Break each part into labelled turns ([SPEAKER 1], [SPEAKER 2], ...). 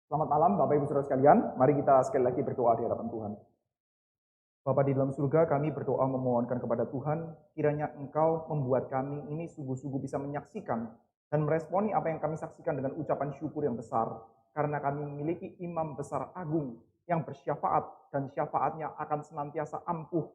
[SPEAKER 1] Selamat malam Bapak Ibu Saudara sekalian, mari kita sekali lagi berdoa di hadapan Tuhan. Bapa di dalam surga, kami berdoa memohonkan kepada Tuhan, kiranya Engkau membuat kami ini sungguh-sungguh bisa menyaksikan dan meresponi apa yang kami saksikan dengan ucapan syukur yang besar, karena kami memiliki imam besar agung yang bersyafaat dan syafaatnya akan senantiasa ampuh,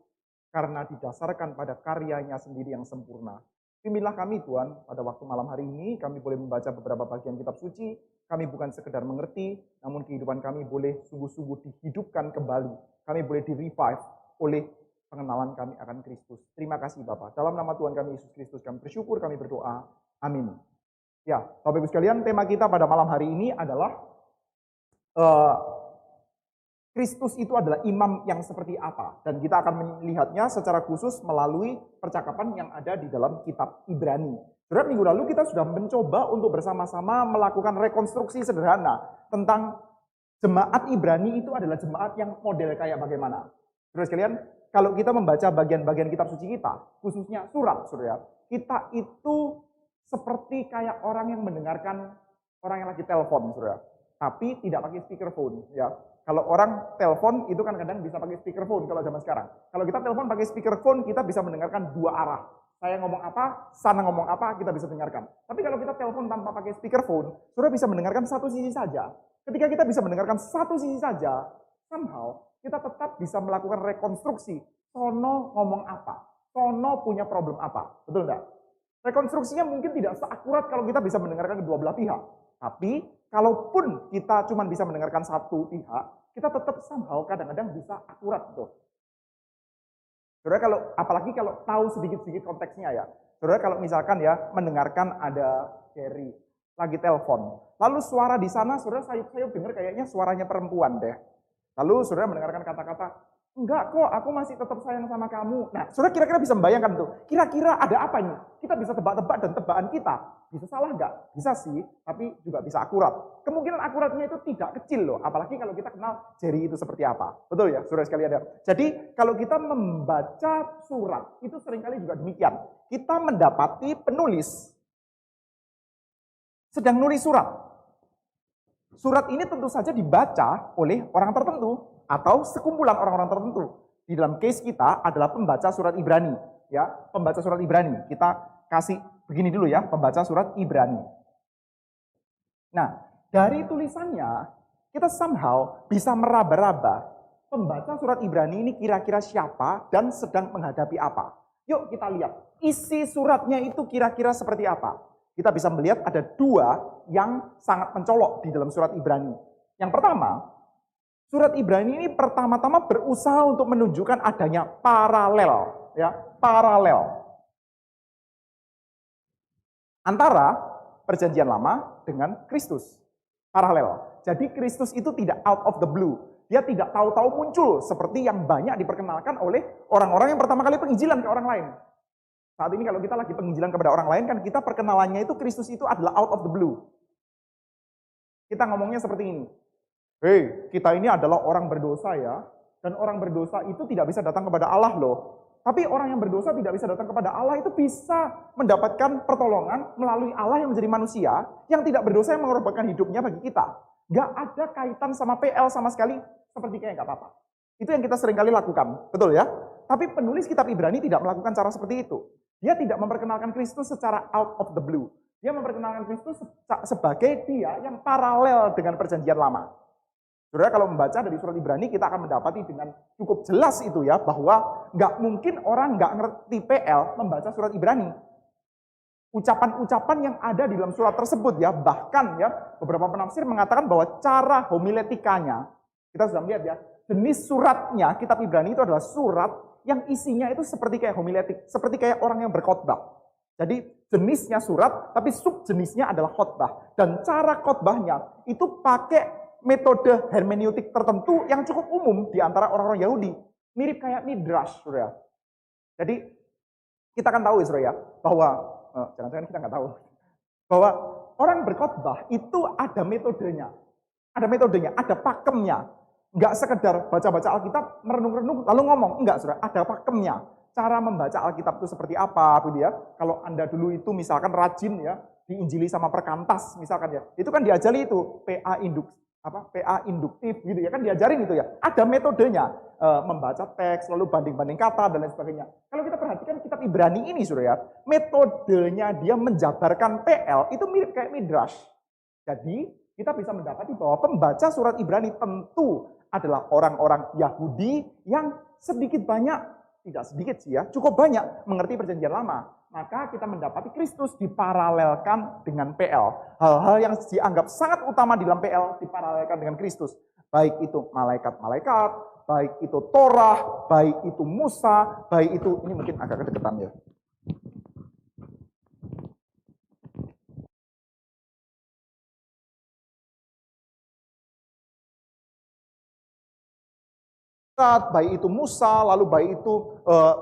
[SPEAKER 1] karena didasarkan pada karyanya sendiri yang sempurna. Bimbinglah kami Tuhan, pada waktu malam hari ini kami boleh membaca beberapa bagian kitab suci, kami bukan sekedar mengerti, namun kehidupan kami boleh sungguh-sungguh dihidupkan kembali, kami boleh di-revive oleh pengenalan kami akan Kristus. Terima kasih Bapak. Dalam nama Tuhan kami Yesus Kristus kami bersyukur, kami berdoa. Amin. Ya, Bapak Ibu sekalian, tema kita pada malam hari ini adalah Kristus itu adalah imam yang seperti apa. Dan kita akan melihatnya secara khusus melalui percakapan yang ada di dalam kitab Ibrani. Saudara, minggu lalu kita sudah mencoba untuk bersama-sama melakukan rekonstruksi sederhana tentang jemaat Ibrani itu adalah jemaat yang model kayak bagaimana. Saudara sekalian, kalau kita membaca bagian-bagian kitab suci kita, khususnya surat, saudara, kita itu seperti kayak orang yang mendengarkan orang yang lagi telepon, saudara. Tapi tidak pakai speakerphone, ya. Kalau orang telepon itu kan kadang bisa pakai speakerphone kalau zaman sekarang. Kalau kita telepon pakai speakerphone, kita bisa mendengarkan dua arah. Saya ngomong apa, sana ngomong apa, kita bisa dengarkan. Tapi kalau kita telepon tanpa pakai speakerphone, saudara bisa mendengarkan satu sisi saja. Ketika kita bisa mendengarkan satu sisi saja, somehow kita tetap bisa melakukan rekonstruksi. Sono ngomong apa, sono punya problem apa, betul enggak? Rekonstruksinya mungkin tidak seakurat kalau kita bisa mendengarkan kedua belah pihak. Tapi kalaupun kita cuma bisa mendengarkan satu pihak, kita tetap somehow kadang-kadang bisa akurat tuh. Saudara, apalagi kalau tahu sedikit-sedikit konteksnya ya. Saudara, kalau misalkan ya mendengarkan ada Jerry lagi telepon, lalu suara di sana saudara saya dengar kayaknya suaranya perempuan deh. Lalu saudara mendengarkan kata-kata, enggak kok, aku masih tetap sayang sama kamu. Nah, saudara kira-kira bisa membayangkan tuh, kira-kira ada apa nih? Kita bisa tebak-tebak dan tebakan kita bisa salah enggak? Bisa sih, tapi juga bisa akurat. Kemungkinan akuratnya itu tidak kecil loh, apalagi kalau kita kenal Jerry itu seperti apa. Betul ya, saudara sekalian. Jadi, kalau kita membaca surat, itu seringkali juga demikian. Kita mendapati penulis sedang nulis surat. Surat ini tentu saja dibaca oleh orang tertentu atau sekumpulan orang-orang tertentu. Di dalam case kita adalah pembaca surat Ibrani, ya, pembaca surat Ibrani. Kita kasih begini dulu ya, pembaca surat Ibrani. Nah, dari tulisannya kita somehow bisa meraba-raba pembaca surat Ibrani ini kira-kira siapa dan sedang menghadapi apa. Yuk kita lihat, isi suratnya itu kira-kira seperti apa. Kita bisa melihat ada dua yang sangat mencolok di dalam surat Ibrani. Yang pertama, surat Ibrani ini pertama-tama berusaha untuk menunjukkan adanya paralel, ya, paralel antara perjanjian lama dengan Kristus. Paralel. Jadi Kristus itu tidak out of the blue. Dia tidak tahu-tahu muncul seperti yang banyak diperkenalkan oleh orang-orang yang pertama kali penginjilan ke orang lain. Saat ini kalau kita lagi penginjilan kepada orang lain, kan kita perkenalannya itu Kristus itu adalah out of the blue. Kita ngomongnya seperti ini. Hei, kita ini adalah orang berdosa ya, dan orang berdosa itu tidak bisa datang kepada Allah loh. Tapi orang yang berdosa tidak bisa datang kepada Allah itu bisa mendapatkan pertolongan melalui Allah yang menjadi manusia, yang tidak berdosa yang mengorbankan hidupnya bagi kita. Gak ada kaitan sama PL sama sekali, seperti kayak gak apa-apa. Itu yang kita seringkali lakukan, betul ya? Tapi penulis kitab Ibrani tidak melakukan cara seperti itu. Dia tidak memperkenalkan Kristus secara out of the blue. Dia memperkenalkan Kristus sebagai dia yang paralel dengan perjanjian lama. Saudara, kalau membaca dari surat Ibrani, kita akan mendapati dengan cukup jelas itu ya, bahwa nggak mungkin orang nggak ngerti PL membaca surat Ibrani. Ucapan-ucapan yang ada di dalam surat tersebut ya, bahkan ya, beberapa penafsir mengatakan bahwa cara homiletikanya, kita sudah melihat ya, jenis suratnya, kitab Ibrani itu adalah surat yang isinya itu seperti kayak homiletik, seperti kayak orang yang berkhotbah. Jadi jenisnya surat, tapi subjenisnya adalah khotbah. Dan cara khotbahnya itu pakai metode hermeneutik tertentu yang cukup umum di antara orang-orang Yahudi. Mirip kayak midrash, saudara. Jadi kita kan tahu ya, saudara, bahwa jangan-jangan kita nggak tahu bahwa orang berkhotbah itu ada metodenya, ada pakemnya. Nggak sekedar baca-baca Alkitab, merenung-renung, lalu ngomong. Enggak, saudara, ada pakemnya. Cara membaca Alkitab itu seperti apa, gitu ya. Kalau Anda dulu itu misalkan rajin ya, diinjili sama perkantas, misalkan ya. Itu kan diajari itu, PA PA induktif gitu ya, kan diajarin itu ya. Ada metodenya, membaca teks, lalu banding-banding kata dan lain sebagainya. Kalau kita perhatikan kitab Ibrani ini Saudara ya, metodenya dia menjabarkan PL itu mirip kayak midrash. Jadi kita bisa mendapati bahwa pembaca surat Ibrani tentu adalah orang-orang Yahudi yang sedikit banyak, tidak sedikit sih ya, cukup banyak mengerti perjanjian lama. Maka kita mendapati Kristus diparalelkan dengan PL. Hal-hal yang dianggap sangat utama di dalam PL diparalelkan dengan Kristus. Baik itu malaikat-malaikat, baik itu Torah, baik itu Musa, baik itu, ini mungkin agak kedekatan ya. Baik itu Musa, lalu baik itu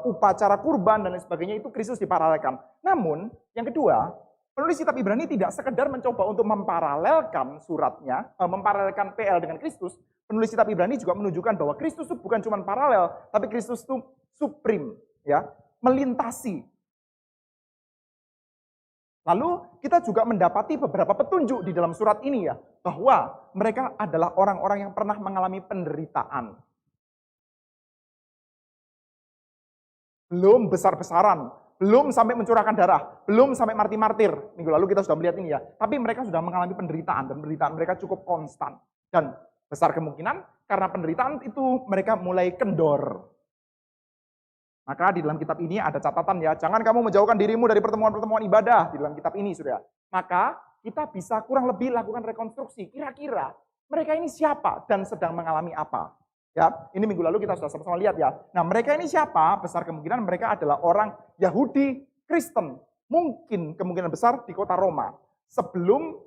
[SPEAKER 1] upacara kurban dan lain sebagainya, itu Kristus diparalelkan. Namun, yang kedua, penulis kitab Ibrani tidak sekedar mencoba untuk memparalelkan suratnya, memparalelkan PL dengan Kristus. Penulis kitab Ibrani juga menunjukkan bahwa Kristus itu bukan cuma paralel, tapi Kristus itu supreme, ya, melintasi. Lalu kita juga mendapati beberapa petunjuk di dalam surat ini ya, bahwa mereka adalah orang-orang yang pernah mengalami penderitaan. Belum besar-besaran, belum sampai mencurahkan darah, belum sampai martir-martir. Minggu lalu kita sudah melihat ini ya. Tapi mereka sudah mengalami penderitaan, dan penderitaan mereka cukup konstan. Dan besar kemungkinan karena penderitaan itu mereka mulai kendor. Maka di dalam kitab ini ada catatan ya, jangan kamu menjauhkan dirimu dari pertemuan-pertemuan ibadah di dalam kitab ini, Saudara. Maka kita bisa kurang lebih lakukan rekonstruksi, kira-kira mereka ini siapa dan sedang mengalami apa. Ya, ini minggu lalu kita sudah sama-sama lihat ya. Nah, mereka ini siapa? Besar kemungkinan mereka adalah orang Yahudi Kristen. Mungkin kemungkinan besar di kota Roma sebelum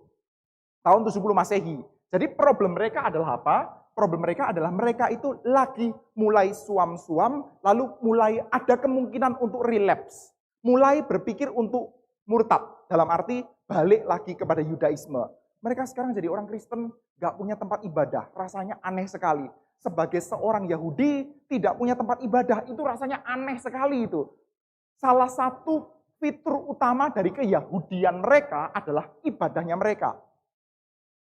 [SPEAKER 1] tahun 70 Masehi. Jadi problem mereka adalah apa? Problem mereka adalah mereka itu lagi mulai suam-suam, lalu mulai ada kemungkinan untuk relapse. Mulai berpikir untuk murtad, dalam arti balik lagi kepada Yudaisme. Mereka sekarang jadi orang Kristen, gak punya tempat ibadah, rasanya aneh sekali. Sebagai seorang Yahudi tidak punya tempat ibadah, itu rasanya aneh sekali itu. Salah satu fitur utama dari keyahudian mereka adalah ibadahnya mereka.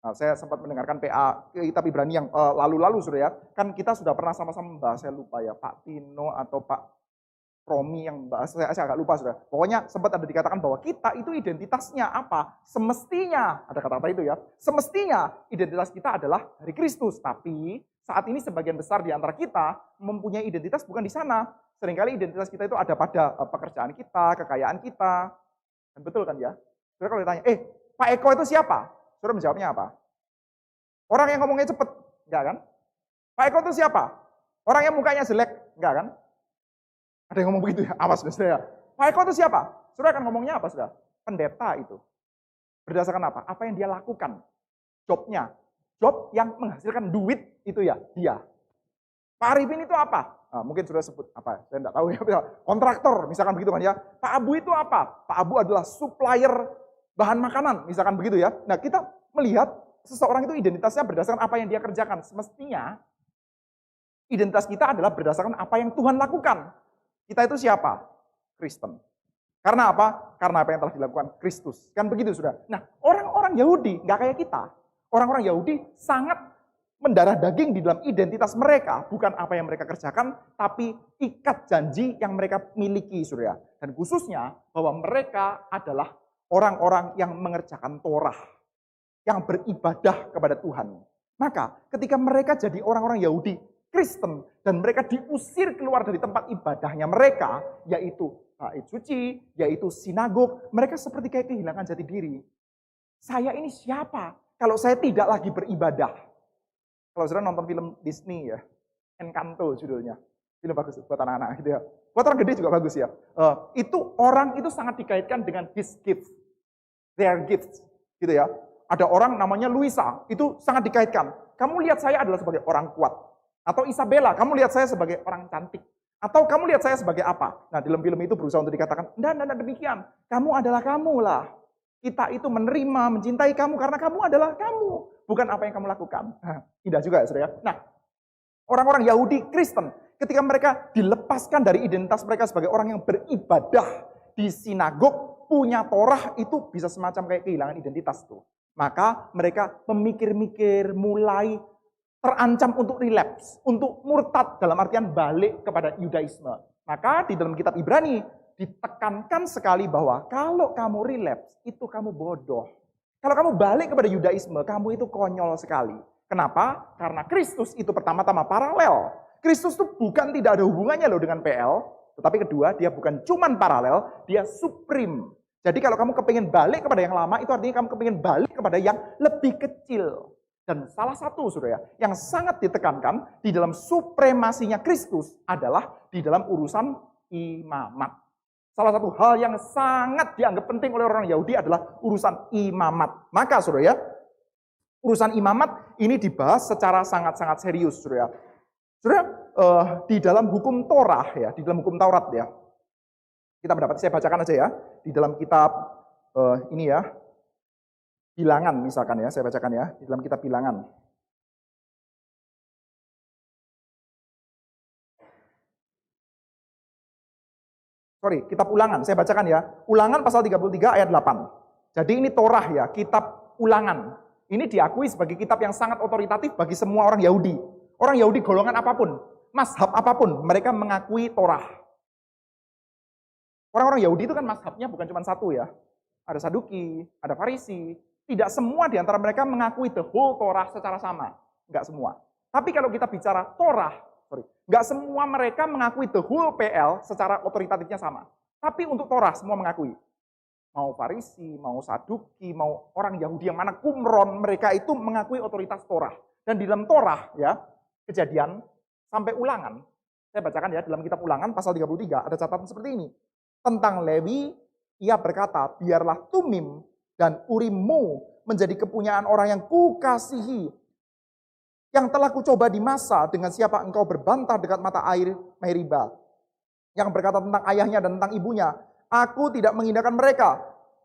[SPEAKER 1] Nah, saya sempat mendengarkan PA kitab Ibrani yang lalu-lalu Saudara ya. Kan kita sudah pernah sama-sama membahas, saya lupa ya, Pak Tino atau Pak Romi yang bahas, saya agak lupa Saudara. Pokoknya sempat ada dikatakan bahwa kita itu identitasnya apa? Semestinya, ada kata-kata itu ya. Semestinya identitas kita adalah dari Kristus, tapi saat ini sebagian besar di antara kita mempunyai identitas bukan di sana. Seringkali identitas kita itu ada pada pekerjaan kita, kekayaan kita. Dan betul kan ya? Saudara kalau ditanya, Pak Eko itu siapa? Saudara menjawabnya apa? Orang yang ngomongnya cepet, enggak kan? Pak Eko itu siapa? Orang yang mukanya jelek, enggak kan? Ada yang ngomong begitu ya? Awas Saudara. Pak Eko itu siapa? Saudara akan ngomongnya apa Saudara? Pendeta itu. Berdasarkan apa? Apa yang dia lakukan? Jobnya. Job yang menghasilkan duit itu ya dia. Pak Arifin itu apa? Nah, mungkin sudah sebut apa? Saya tidak tahu ya. Kontraktor, misalkan begitu kan ya. Pak Abu itu apa? Pak Abu adalah supplier bahan makanan, misalkan begitu ya. Nah, kita melihat seseorang itu identitasnya berdasarkan apa yang dia kerjakan. Semestinya identitas kita adalah berdasarkan apa yang Tuhan lakukan. Kita itu siapa? Kristen. Karena apa? Karena apa yang telah dilakukan Kristus. Kan begitu sudah. Nah, orang-orang Yahudi nggak kayak kita. Orang-orang Yahudi sangat mendarah daging di dalam identitas mereka. Bukan apa yang mereka kerjakan, tapi ikat janji yang mereka miliki, Saudara. Dan khususnya bahwa mereka adalah orang-orang yang mengerjakan Torah. Yang beribadah kepada Tuhan. Maka ketika mereka jadi orang-orang Yahudi Kristen, dan mereka diusir keluar dari tempat ibadahnya mereka, yaitu bait suci, yaitu sinagog, mereka seperti kayak kehilangan jati diri. Saya ini siapa kalau saya tidak lagi beribadah? Kalau saudara nonton film Disney ya, Encanto judulnya, film bagus buat anak-anak gitu ya. Buat orang gede juga bagus ya. Itu orang itu sangat dikaitkan dengan his gifts, their gifts, gitu ya. Ada orang namanya Luisa, itu sangat dikaitkan. Kamu lihat saya adalah sebagai orang kuat. Atau Isabella, kamu lihat saya sebagai orang cantik. Atau kamu lihat saya sebagai apa? Nah, di dalam film itu berusaha untuk dikatakan, enggak demikian. Kamu adalah kamu lah. Kita itu menerima, mencintai kamu karena kamu adalah kamu. Bukan apa yang kamu lakukan. Indah juga ya, saudara. Nah, orang-orang Yahudi Kristen, ketika mereka dilepaskan dari identitas mereka sebagai orang yang beribadah di sinagog, punya Torah, itu bisa semacam kayak kehilangan identitas tuh. Maka mereka memikir-mikir, mulai terancam untuk relapse, untuk murtad dalam artian balik kepada Yudaisme. Maka di dalam kitab Ibrani ditekankan sekali bahwa kalau kamu relapse, itu kamu bodoh. Kalau kamu balik kepada Yudaisme, kamu itu konyol sekali. Kenapa? Karena Kristus itu pertama-tama paralel. Kristus itu bukan tidak ada hubungannya loh dengan PL, tetapi kedua, dia bukan cuman paralel, dia supreme. Jadi kalau kamu kepingin balik kepada yang lama, itu artinya kamu kepingin balik kepada yang lebih kecil. Dan salah satu, saudara, yang sangat ditekankan di dalam supremasinya Kristus adalah di dalam urusan imamat. Salah satu hal yang sangat dianggap penting oleh orang Yahudi adalah urusan imamat. Maka, saudara, urusan imamat ini dibahas secara sangat-sangat serius, saudara. Saudara, di dalam hukum Torah ya, di dalam hukum Taurat ya. Kita mendapat, saya bacakan aja ya, di dalam kitab ini ya, Bilangan misalkan ya, saya bacakan ya, di dalam kitab Bilangan. Sorry, kitab Ulangan, saya bacakan ya. Ulangan pasal 33 ayat 8. Jadi ini Torah ya, kitab Ulangan. Ini diakui sebagai kitab yang sangat otoritatif bagi semua orang Yahudi. Orang Yahudi golongan apapun, mazhab apapun, mereka mengakui Torah. Orang-orang Yahudi itu kan mazhabnya bukan cuma satu ya. Ada Saduki, ada Farisi. Tidak semua di antara mereka mengakui the whole Torah secara sama. Enggak semua. Tapi kalau kita bicara Torah, enggak semua mereka mengakui the whole PL secara otoritatifnya sama. Tapi untuk Torah semua mengakui. Mau Farisi, mau Saduki, mau orang Yahudi yang mana Qumron, mereka itu mengakui otoritas Torah. Dan di dalam Torah ya, Kejadian sampai Ulangan, saya bacakan ya, dalam kitab Ulangan pasal 33 ada catatan seperti ini. Tentang Lewi, ia berkata, biarlah Tumim dan Urimmu menjadi kepunyaan orang yang kukasihi, yang telah kucoba di masa dengan siapa engkau berbantah dekat mata air Meriba, yang berkata tentang ayahnya dan tentang ibunya, aku tidak mengindahkan mereka,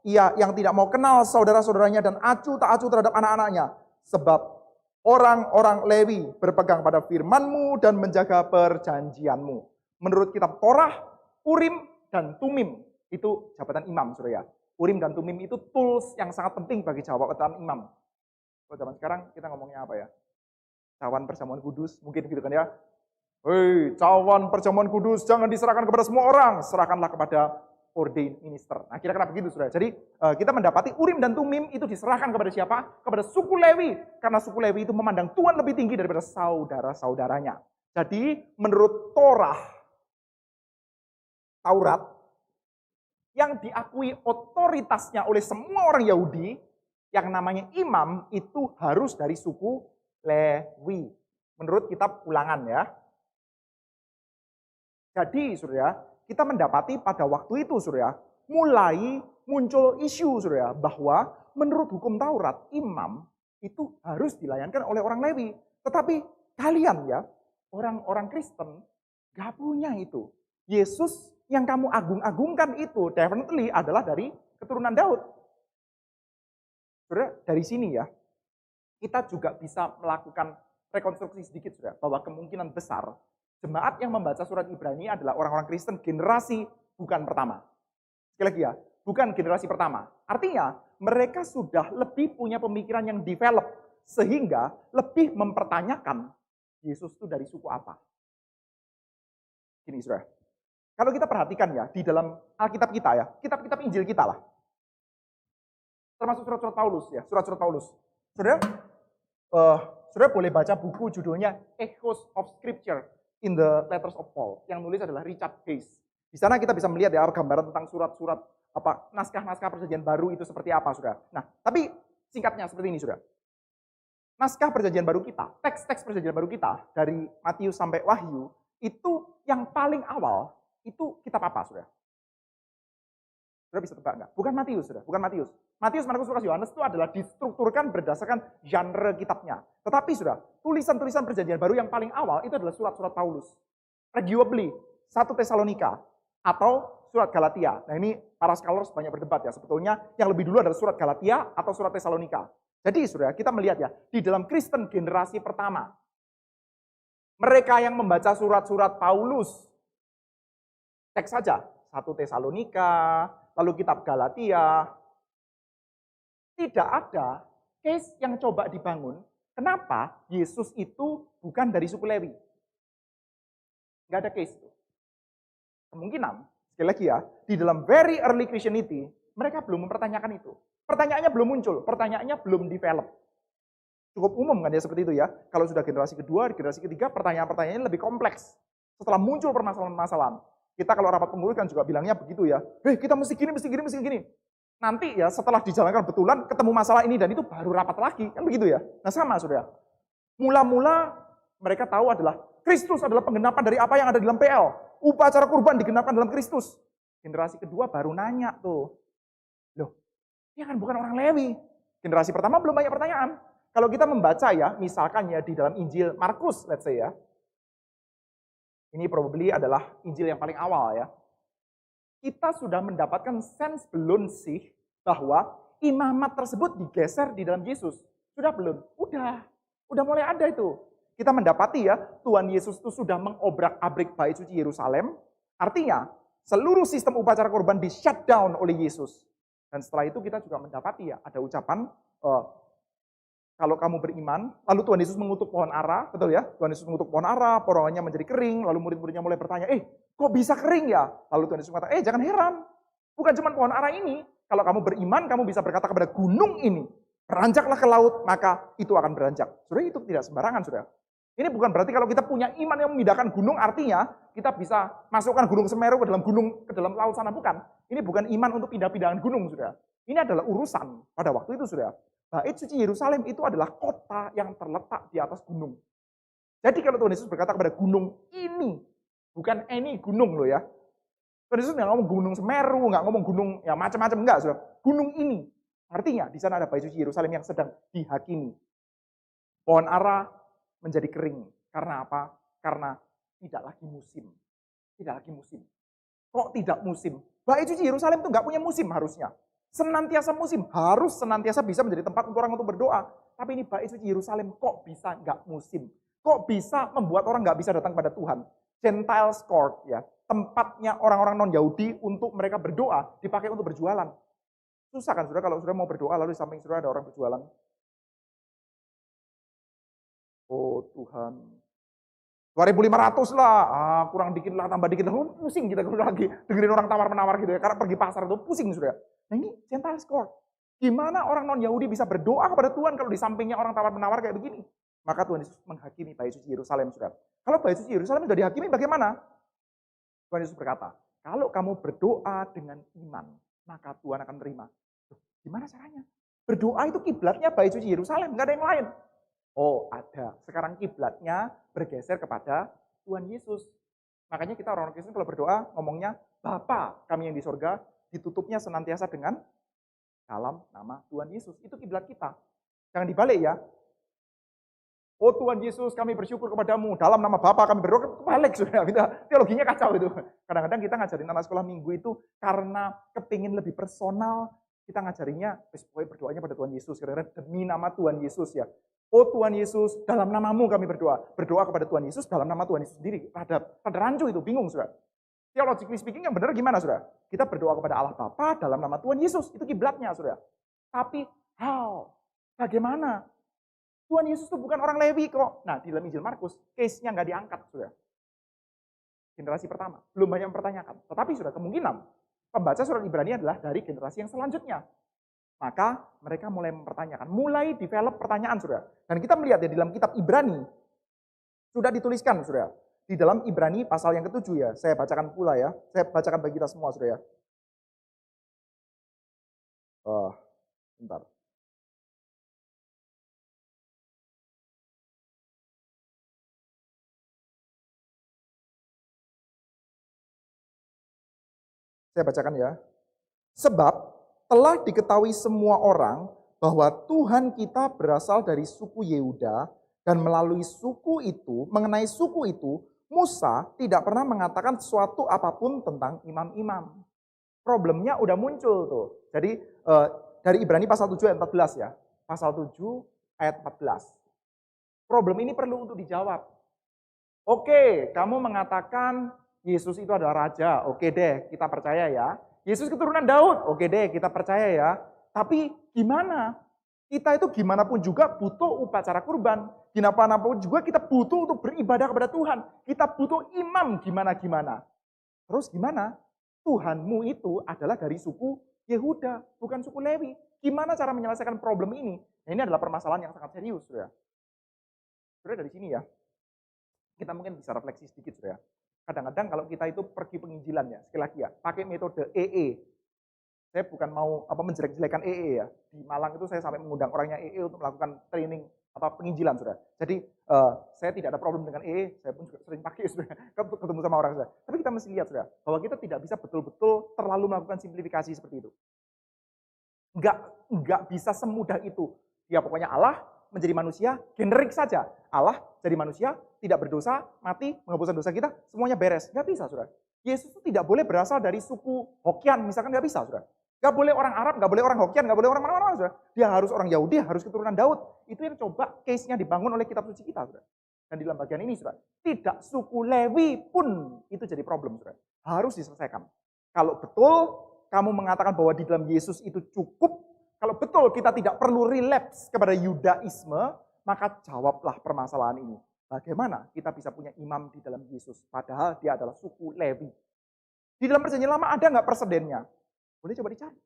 [SPEAKER 1] ia yang tidak mau kenal saudara-saudaranya dan acuh tak acuh terhadap anak-anaknya, sebab orang-orang Lewi berpegang pada firman-Mu dan menjaga perjanjian-Mu. Menurut kitab Torah, Urim dan Tumim itu jabatan imam, saudara ya. Urim dan Tumim itu tools yang sangat penting bagi jabatan imam. Kalau zaman sekarang kita ngomongnya apa ya? Cawan perjamuan kudus, mungkin gitu kan ya. Hei, cawan perjamuan kudus jangan diserahkan kepada semua orang, serahkanlah kepada ordained minister. Nah, kira-kira begitu, saudara. Jadi kita mendapati Urim dan Tumim itu diserahkan kepada siapa? Kepada suku Lewi. Karena suku Lewi itu memandang Tuhan lebih tinggi daripada saudara-saudaranya. Jadi menurut Taurat, yang diakui otoritasnya oleh semua orang Yahudi, yang namanya imam itu harus dari suku Lewi. Menurut kitab Ulangan ya. Jadi, saudara, kita mendapati pada waktu itu, saudara, mulai muncul isu, saudara, bahwa menurut hukum Taurat, imam itu harus dilayankan oleh orang Lewi. Tetapi kalian ya, orang-orang Kristen, gak punya itu. Yesus yang kamu agung-agungkan itu definitely adalah dari keturunan Daud. Saudara, dari sini ya, kita juga bisa melakukan rekonstruksi sedikit, saudara, bahwa kemungkinan besar jemaat yang membaca surat Ibrani adalah orang-orang Kristen generasi bukan pertama. Sekali lagi ya, bukan generasi pertama. Artinya, mereka sudah lebih punya pemikiran yang develop, sehingga lebih mempertanyakan Yesus itu dari suku apa. Gini, saudara. Kalau kita perhatikan ya, di dalam Alkitab kita ya, kitab-kitab Injil kita lah. Termasuk surat-surat Paulus ya, surat-surat Paulus. Saudara boleh baca buku judulnya Echoes of Scripture in the Letters of Paul. Yang nulis adalah Richard Hayes. Di sana kita bisa melihat ya gambaran tentang surat-surat naskah-naskah perjanjian baru itu seperti apa, saudara. Nah, tapi singkatnya seperti ini, saudara. Naskah perjanjian baru kita, teks-teks perjanjian baru kita dari Matius sampai Wahyu itu yang paling awal itu kitab apa, saudara? Saudara bisa tebak enggak? Bukan Matius, saudara. Bukan Matius. Matius, Markus, Lukas, Yohanes itu adalah distrukturkan berdasarkan genre kitabnya. Tetapi, saudara, tulisan-tulisan perjanjian baru yang paling awal itu adalah surat-surat Paulus. Arguably, 1 Tesalonika atau surat Galatia. Nah, ini para scholars banyak berdebat ya. Sebetulnya yang lebih dulu adalah surat Galatia atau surat Tesalonika. Jadi, saudara, kita melihat ya, di dalam Kristen generasi pertama, mereka yang membaca surat-surat Paulus, teks saja, 1 Tesalonika, lalu kitab Galatia, tidak ada case yang coba dibangun, kenapa Yesus itu bukan dari suku Lewi? Nggak ada case itu. Kemungkinan, sekali lagi ya, di dalam very early Christianity, mereka belum mempertanyakan itu. Pertanyaannya belum muncul, pertanyaannya belum develop. Cukup umum kan ya seperti itu ya. Kalau sudah generasi kedua, generasi ketiga, pertanyaan-pertanyaannya lebih kompleks. Setelah muncul permasalahan-permasalahan, kita kalau rapat pengurus kan juga bilangnya begitu ya. Kita mesti gini, mesti gini, mesti gini. Nanti ya setelah dijalankan betulan, ketemu masalah ini dan itu baru rapat lagi. Kan begitu ya. Nah sama saudara. Mula-mula mereka tahu adalah Kristus adalah penggenapan dari apa yang ada di dalam PL. Upacara kurban digenapkan dalam Kristus. Generasi kedua baru nanya tuh. Loh, dia kan bukan orang Lewi. Generasi pertama belum banyak pertanyaan. Kalau kita membaca ya, misalkan ya di dalam Injil Markus, let's say ya. Ini probably adalah Injil yang paling awal ya. Kita sudah mendapatkan sense belum sih bahwa imamat tersebut digeser di dalam Yesus? Sudah belum? Udah mulai ada itu. Kita mendapati ya, Tuhan Yesus itu sudah mengobrak-abrik bait suci Yerusalem. Artinya, seluruh sistem upacara kurban di shutdown oleh Yesus. Dan setelah itu kita juga mendapati ya, ada ucapan, kalau kamu beriman, lalu Tuhan Yesus mengutuk pohon ara, betul ya? Tuhan Yesus mengutuk pohon ara, porongannya menjadi kering, lalu murid-muridnya mulai bertanya, kok bisa kering ya? Lalu Tuhan Yesus mengatakan, jangan heran, bukan cuma pohon ara ini, kalau kamu beriman, kamu bisa berkata kepada gunung ini, beranjaklah ke laut, maka itu akan beranjak. Saudara, itu tidak sembarangan, saudara. Ini bukan berarti kalau kita punya iman yang memindahkan gunung, artinya kita bisa masukkan gunung Semeru ke dalam laut sana, bukan. Ini bukan iman untuk pindah-pindahan gunung, saudara. Ini adalah urusan pada waktu itu, saudara. Bait suci Yerusalem itu adalah kota yang terletak di atas gunung. Jadi kalau Tuhan Yesus berkata kepada gunung ini, bukan any gunung loh ya. Tuhan Yesus nggak ngomong gunung Semeru, nggak ngomong gunung ya macam-macam, enggak, saudara. Gunung ini. Artinya di sana ada bait suci Yerusalem yang sedang dihakimi. Pohon ara menjadi kering. Karena apa? Karena tidak lagi musim. Tidak lagi musim. Kok tidak musim? Bait suci Yerusalem itu nggak punya musim harusnya. Senantiasa musim, harus senantiasa bisa menjadi tempat untuk orang untuk berdoa. Tapi ini bait suci Yerusalem kok bisa nggak musim? Kok bisa membuat orang nggak bisa datang pada Tuhan? Gentiles court ya, tempatnya orang-orang non-Yahudi untuk mereka berdoa, dipakai untuk berjualan. Susah kan saudara kalau saudara mau berdoa lalu di samping saudara ada orang berjualan. Oh Tuhan, 2.500 lah, kurang dikit lah, tambah dikit lah, pusing kita kalau lagi dengerin orang tawar-menawar gitu ya, karena pergi pasar itu pusing saudara. Nah ini Gentiles court. Gimana orang non-Yahudi bisa berdoa kepada Tuhan kalau di sampingnya orang tawar-menawar kayak begini? Maka Tuhan Yesus menghakimi bait suci Yerusalem, saudara. Kalau bait suci Yerusalem sudah dihakimi bagaimana? Tuhan Yesus berkata, kalau kamu berdoa dengan iman, maka Tuhan akan terima. Gimana caranya? Berdoa itu kiblatnya bait suci Yerusalem, nggak ada yang lain. Oh ada, sekarang kiblatnya bergeser kepada Tuhan Yesus. Makanya kita orang Kristen kalau berdoa ngomongnya, Bapa kami yang di sorga, ditutupnya senantiasa dengan dalam nama Tuhan Yesus. Itu kiblat kita. Jangan dibalik ya. Oh Tuhan Yesus kami bersyukur kepadamu, dalam nama Bapa kami berdoa, kebalik sudah. Teologinya kacau itu. Kadang-kadang kita ngajarin anak sekolah minggu itu karena kepingin lebih personal, kita ngajarinya, berdoanya pada Tuhan Yesus, demi nama Tuhan Yesus ya. Oh Tuhan Yesus, dalam namamu kami berdoa. Berdoa kepada Tuhan Yesus dalam nama Tuhan Yesus sendiri. Rada rancu itu, bingung saudara. Theologically speaking yang benar gimana saudara? Kita berdoa kepada Allah Bapa dalam nama Tuhan Yesus. Itu kiblatnya saudara. Tapi how? Bagaimana? Tuhan Yesus itu bukan orang Lewi kok. Nah di dalam Injil Markus, case-nya nggak diangkat saudara. Generasi pertama. Belum banyak mempertanyakan. Tetapi saudara kemungkinan pembaca surat Ibrani adalah dari generasi yang selanjutnya. Maka mereka mulai mempertanyakan, mulai develop pertanyaan saudara. Dan kita melihat ya di dalam kitab Ibrani, sudah dituliskan saudara. Di dalam Ibrani pasal yang ke-7 ya, saya bacakan pula ya. Saya bacakan bagi kita semua saudara ya. Bentar. Saya bacakan ya. Sebab telah diketahui semua orang bahwa Tuhan kita berasal dari suku Yehuda dan melalui suku itu, mengenai suku itu, Musa tidak pernah mengatakan sesuatu apapun tentang imam-imam. Problemnya udah muncul tuh. Jadi dari Ibrani pasal 7 ayat 14 ya. Pasal 7 ayat 14. Problem ini perlu untuk dijawab. Oke, kamu mengatakan Yesus itu adalah raja. Oke deh, kita percaya ya. Yesus keturunan Daud. Oke deh, kita percaya ya. Tapi gimana? Kita itu gimana pun juga butuh upacara kurban. Gimana pun juga kita butuh untuk beribadah kepada Tuhan. Kita butuh imam gimana-gimana. Terus gimana? Tuhanmu itu adalah dari suku Yehuda, bukan suku Lewi. Gimana cara menyelesaikan problem ini? Nah, ini adalah permasalahan yang sangat serius, saudara. Saudara dari sini ya, kita mungkin bisa refleksi sedikit, saudara. Kadang-kadang kalau kita itu pergi penginjilan ya, sekali lagi ya, pakai metode EE. Saya bukan mau menjelek-jelekan EE ya. Di Malang itu saya sampai mengundang orangnya EE untuk melakukan training penginjilan, saudara. Jadi saya tidak ada problem dengan EE, saya pun juga sering pakai, saudara, ketemu sama orang, saudara. Tapi kita mesti lihat, saudara, bahwa kita tidak bisa betul-betul terlalu melakukan simplifikasi seperti itu. Enggak bisa semudah itu. Ya pokoknya Allah menjadi manusia, generik saja. Allah jadi manusia, tidak berdosa, mati, menghapuskan dosa kita, semuanya beres. Enggak bisa, saudara. Yesus itu tidak boleh berasal dari suku Hokian, misalkan, enggak bisa, saudara. Gak boleh orang Arab, gak boleh orang Hokian, gak boleh orang mana-mana, saudara. Dia harus orang Yahudi, harus keturunan Daud. Itu yang coba case-nya dibangun oleh kitab suci kita, saudara. Dan di dalam bagian ini, saudara, tidak suku Lewi pun itu jadi problem, saudara. Harus diselesaikan. Kalau betul kamu mengatakan bahwa di dalam Yesus itu cukup, kalau betul kita tidak perlu relapse kepada Yudaisme, maka jawablah permasalahan ini. Bagaimana kita bisa punya imam di dalam Yesus, padahal dia adalah suku Lewi. Di dalam perjanjian lama ada nggak persedennya? Boleh coba dicari.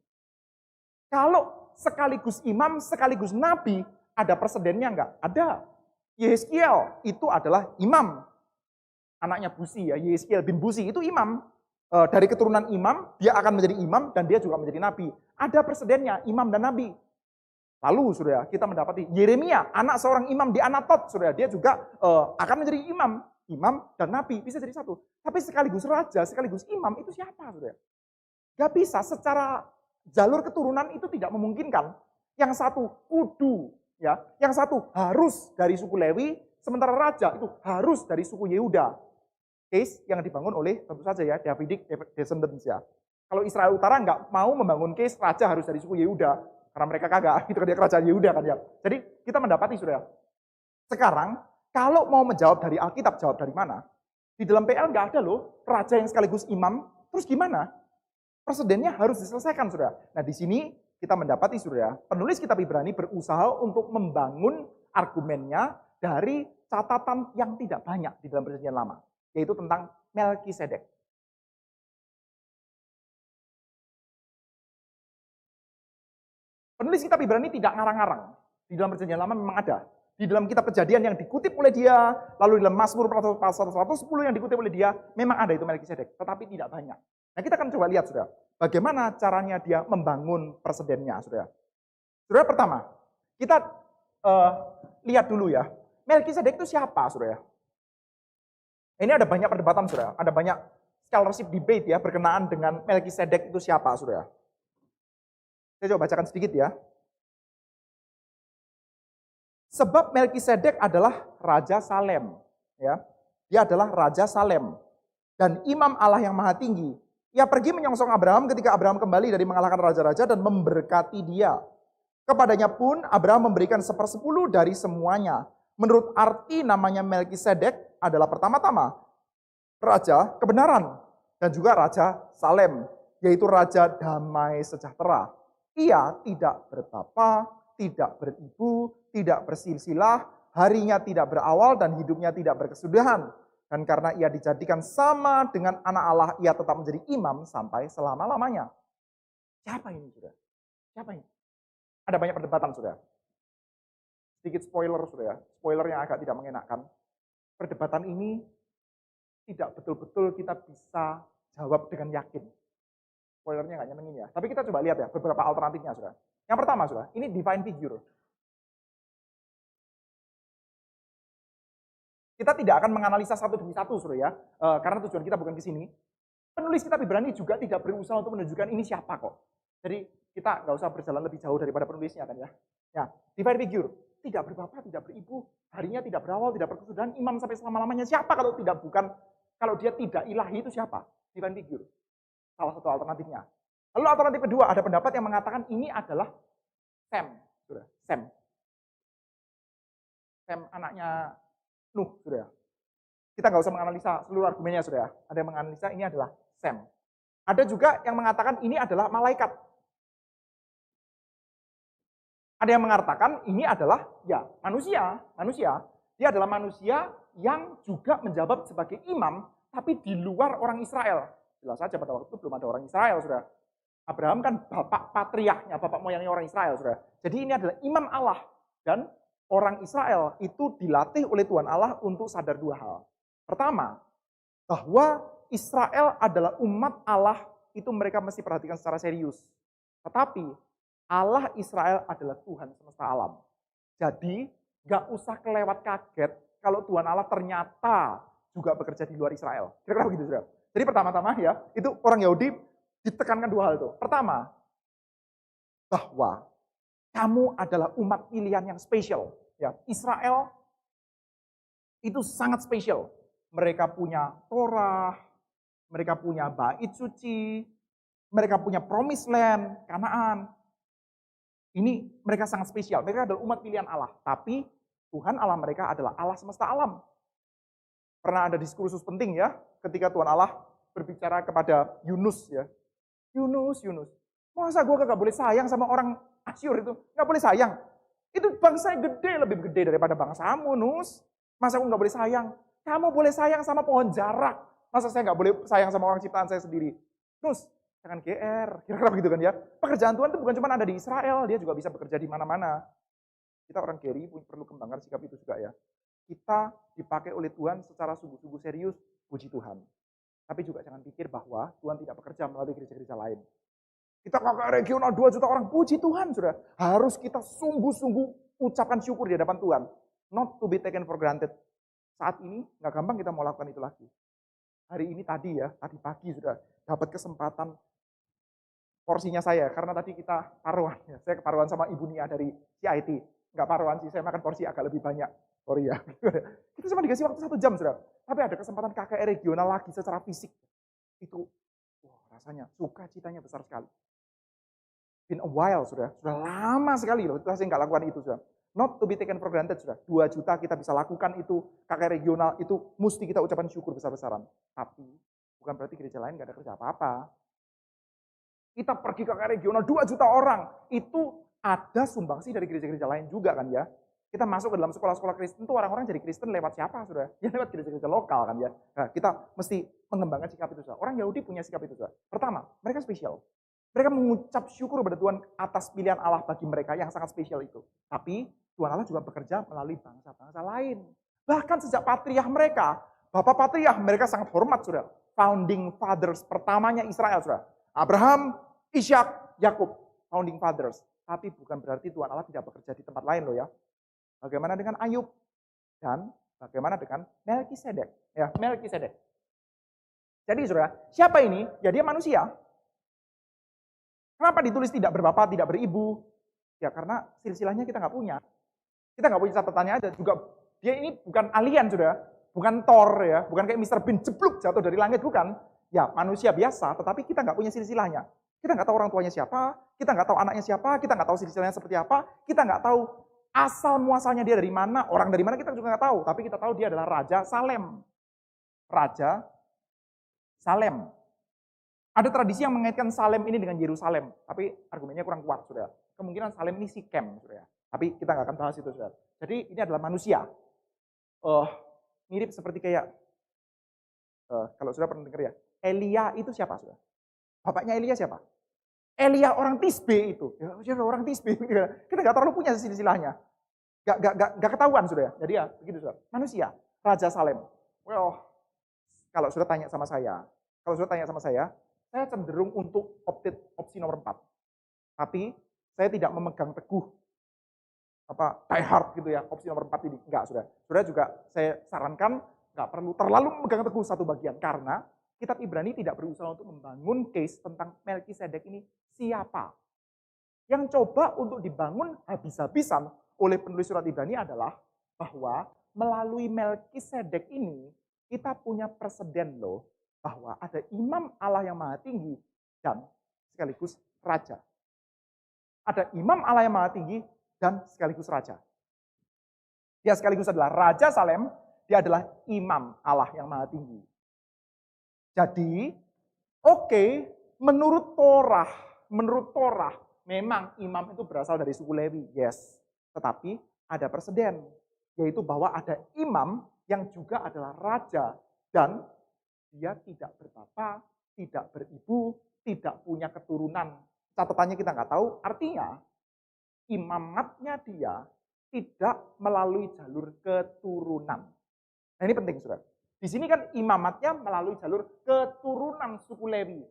[SPEAKER 1] Kalau sekaligus imam, sekaligus nabi, ada persedennya enggak? Ada. Yeskiel itu adalah imam. Anaknya Busi ya, Yeskiel bin Busi itu imam. Dari keturunan imam, dia akan menjadi imam dan dia juga menjadi nabi. Ada persedennya, imam dan nabi. Lalu saudara, kita mendapati Yeremia, anak seorang imam di Anatot, saudara, dia juga akan menjadi imam. Imam dan nabi, bisa jadi satu. Tapi sekaligus raja, sekaligus imam, itu siapa saudara? Gak bisa, secara jalur keturunan itu tidak memungkinkan. Yang satu kudu, ya, yang satu harus dari suku Lewi, sementara raja itu harus dari suku Yehuda. Case yang dibangun oleh tentu saja ya Davidic descendants ya. Kalau Israel Utara nggak mau membangun case raja harus dari suku Yehuda, karena mereka kagak, itu dia kerajaan Yehuda kan ya. Jadi kita mendapati saudara. Sekarang kalau mau menjawab dari Alkitab, jawab dari mana? Di dalam PL nggak ada loh raja yang sekaligus imam. Terus gimana? Persedennya harus diselesaikan, saudara. Nah, di sini kita mendapati, saudara, penulis kitab Ibrani berusaha untuk membangun argumennya dari catatan yang tidak banyak di dalam perjanjian lama, yaitu tentang Melkisedek. Penulis kitab Ibrani tidak ngarang-ngarang. Di dalam perjanjian lama memang ada. Di dalam kitab Kejadian yang dikutip oleh dia, lalu di dalam Mazmur pasal 110 yang dikutip oleh dia, memang ada itu Melkisedek, tetapi tidak banyak. Nah, kita akan coba lihat, saudara, bagaimana caranya dia membangun persedennya, saudara. Saudara, pertama, kita lihat dulu ya, Melkisedek itu siapa, saudara? Ini ada banyak perdebatan, saudara. Ada banyak scholarship debate ya berkenaan dengan Melkisedek itu siapa, saudara. Saya coba bacakan sedikit ya. Sebab Melkisedek adalah Raja Salem, ya. Dia adalah Raja Salem dan Imam Allah yang Maha Tinggi. Ia pergi menyongsong Abraham ketika Abraham kembali dari mengalahkan raja-raja dan memberkati dia. Kepadanya pun Abraham memberikan 1/10 dari semuanya. Menurut arti namanya Melkisedek adalah pertama-tama Raja Kebenaran dan juga Raja Salem, yaitu Raja Damai Sejahtera. Ia tidak berbapa, tidak beribu, tidak bersilsilah, harinya tidak berawal dan hidupnya tidak berkesudahan. Dan karena ia dijadikan sama dengan anak Allah, ia tetap menjadi imam sampai selama-lamanya. Siapa ini, saudara? Siapa ini? Ada banyak perdebatan, saudara. Sedikit spoiler, saudara. Spoiler yang agak tidak mengenakan. Perdebatan ini tidak betul-betul kita bisa jawab dengan yakin. Spoilernya nggak nyenengin ya. Tapi kita coba lihat ya beberapa alternatifnya, saudara. Yang pertama, saudara, ini divine figure. Kita tidak akan menganalisa satu demi satu, saudara ya, karena tujuan kita bukan ke sini. Penulis kitab Ibrani juga tidak berusaha untuk menunjukkan ini siapa kok. Jadi kita nggak usah berjalan lebih jauh daripada penulisnya kan ya. Ya, divine figure, tidak berbapa, tidak beribu, harinya tidak berawal, tidak berkesudahan, imam sampai selama-lamanya. Siapa kalau tidak bukan, kalau dia tidak ilahi itu siapa? Divine figure. Salah satu alternatifnya. Lalu alternatif kedua, ada pendapat yang mengatakan ini adalah Sem, saudara. Sem anaknya Nuh, saudara. Kita nggak usah menganalisa seluruh argumennya, saudara. Ada yang menganalisa ini adalah Sem. Ada juga yang mengatakan ini adalah malaikat. Ada yang mengatakan ini adalah ya manusia. Dia adalah manusia yang juga menjabat sebagai imam, tapi di luar orang Israel. Jelas saja pada waktu itu belum ada orang Israel, sudah. Abraham kan bapak patriarknya, bapak moyangnya orang Israel, sudah. Jadi ini adalah imam Allah. Dan orang Israel itu dilatih oleh Tuhan Allah untuk sadar dua hal. Pertama, bahwa Israel adalah umat Allah, itu mereka mesti perhatikan secara serius. Tetapi Allah Israel adalah Tuhan semesta alam. Jadi gak usah kelewat kaget kalau Tuhan Allah ternyata juga bekerja di luar Israel. Kira-kira begitu, saudara. Jadi pertama-tama ya, itu orang Yahudi ditekankan dua hal itu. Pertama, bahwa kamu adalah umat pilihan yang spesial. Ya, Israel itu sangat spesial. Mereka punya Torah, mereka punya bait suci, mereka punya promised land, Kanaan. Ini mereka sangat spesial. Mereka adalah umat pilihan Allah. Tapi Tuhan Allah mereka adalah Allah semesta alam. Pernah ada diskursus penting ya, ketika Tuhan Allah berbicara kepada Yunus ya. Yunus. Masa gue gak boleh sayang sama orang Asyur itu? Gak boleh sayang. Itu bangsa yang gede, lebih gede daripada bangsamu, Nus. Masa aku gak boleh sayang? Kamu boleh sayang sama pohon jarak. Masa saya gak boleh sayang sama orang ciptaan saya sendiri? Nus, jangan GR, kira-kira begitu kan ya. Pekerjaan Tuhan itu bukan cuma ada di Israel, dia juga bisa bekerja di mana-mana. Kita orang Geri perlu kembangkan sikap itu juga ya. Kita dipakai oleh Tuhan secara sungguh-sungguh serius, puji Tuhan. Tapi juga jangan pikir bahwa Tuhan tidak bekerja melalui gereja-gereja lain. Kita kakak regional 2 juta orang, puji Tuhan sudah. Harus kita sungguh-sungguh ucapkan syukur di hadapan Tuhan. Not to be taken for granted. Saat ini nggak gampang kita mau lakukan itu lagi. Hari ini tadi pagi sudah dapat kesempatan porsinya saya, karena tadi kita paruan, ya. Saya keparuan sama Ibu Nia dari CIT. Enggak paruan sih, saya makan porsi agak lebih banyak. Sorry ya. Kita cuma dikasih waktu 1 jam, sudah. Tapi ada kesempatan KKR regional lagi secara fisik. Itu, rasanya, sukacitanya besar sekali. Been a while, sudah lama sekali loh, saya nggak lakukan itu, sudah. Not to be taken for granted, sudah. 2 juta kita bisa lakukan itu, KKR regional itu mesti kita ucapkan syukur besar-besaran. Tapi, bukan berarti gereja lain nggak ada kerja apa-apa. Kita pergi ke regional 2 juta orang, itu ada sumbangsi dari gereja-gereja lain juga kan ya. Kita masuk ke dalam sekolah-sekolah Kristen, itu orang-orang jadi Kristen lewat siapa sudah? Ya lewat gereja-gereja lokal kan ya. Nah, kita mesti mengembangkan sikap itu. Orang Yahudi punya sikap itu. Pertama, mereka spesial. Mereka mengucap syukur kepada Tuhan atas pilihan Allah bagi mereka yang sangat spesial itu. Tapi Tuhan Allah juga bekerja melalui bangsa-bangsa lain. Bahkan sejak patriark mereka, bapak patriark mereka sangat hormat sudah. Founding fathers pertamanya Israel sudah. Abraham, Ishak, Yakub, founding fathers. Tapi bukan berarti Tuhan Allah tidak bekerja di tempat lain loh ya. Bagaimana dengan Ayub? Dan bagaimana dengan Melkisedek? Ya, Melkisedek. Jadi saudara, siapa ini? Ya dia manusia. Kenapa ditulis tidak berbapak, tidak beribu? Ya karena silsilahnya kita nggak punya. Kita nggak punya catatannya aja. Juga dia ini bukan alien sudah, bukan Thor ya, bukan kayak Mr. Bean jeblok jatuh dari langit, bukan. Ya manusia biasa, tetapi kita nggak punya silsilahnya. Kita nggak tahu orang tuanya siapa, kita nggak tahu anaknya siapa, kita nggak tahu silsilahnya seperti apa, kita nggak tahu asal muasalnya dia dari mana, orang dari mana kita juga nggak tahu. Tapi kita tahu dia adalah Raja Salem. Raja Salem. Ada tradisi yang mengaitkan Salem ini dengan Yerusalem, tapi argumennya kurang kuat, saudara. Kemungkinan Salem ini Sikem, saudara. Tapi kita nggak akan bahas itu, saudara. Jadi ini adalah manusia. Mirip seperti kayak, kalau saudara pernah dengar ya, Elia itu siapa, saudara? Bapaknya Elia siapa? Elia orang Tisbe itu. Ya, orang Tisbe. Kita nggak terlalu punya silsilahnya. Nggak ketahuan, saudara. Jadi ya, begitu, saudara. Manusia, Raja Salem. Well, kalau saudara tanya sama saya, saya cenderung untuk opsi nomor 4. Tapi saya tidak memegang teguh die hard gitu ya, opsi nomor 4 ini. Enggak, saudara. Saudara juga saya sarankan nggak perlu terlalu memegang teguh satu bagian, karena Kitab Ibrani tidak berusaha untuk membangun case tentang Melkisedek ini siapa. Yang coba untuk dibangun habis-habisan oleh penulis surat Ibrani adalah bahwa melalui Melkisedek ini kita punya preseden loh, bahwa ada imam Allah yang maha tinggi dan sekaligus raja. Ada imam Allah yang maha tinggi dan sekaligus raja. Dia sekaligus adalah Raja Salem, dia adalah imam Allah yang maha tinggi. Jadi, menurut Torah, memang imam itu berasal dari suku Lewi, yes. Tetapi ada presiden, yaitu bahwa ada imam yang juga adalah raja dan dia tidak berbapak, tidak beribu, tidak punya keturunan. Catatannya kita nggak tahu, artinya imamatnya dia tidak melalui jalur keturunan. Nah ini penting, saudara. Di sini kan imamatnya melalui jalur keturunan suku Lewi.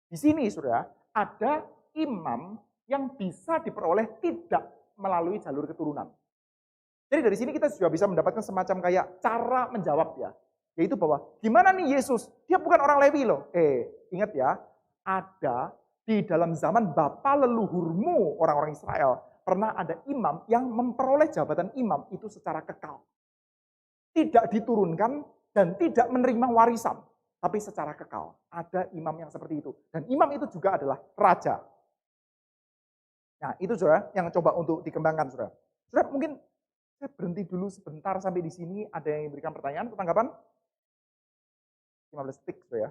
[SPEAKER 1] Di sini, saudara, ada imam yang bisa diperoleh tidak melalui jalur keturunan. Jadi dari sini kita juga bisa mendapatkan semacam kayak cara menjawab ya. Yaitu bahwa gimana nih Yesus? Dia bukan orang Lewi loh. Ingat ya, ada di dalam zaman bapa leluhurmu orang-orang Israel, pernah ada imam yang memperoleh jabatan imam itu secara kekal. Tidak diturunkan dan tidak menerima warisan, tapi secara kekal. Ada imam yang seperti itu. Dan imam itu juga adalah raja. Nah itu saudara yang coba untuk dikembangkan saudara. Saudara mungkin saya berhenti dulu sebentar sampai di sini. Ada yang memberikan pertanyaan atau tanggapan? 15 detik saudara ya.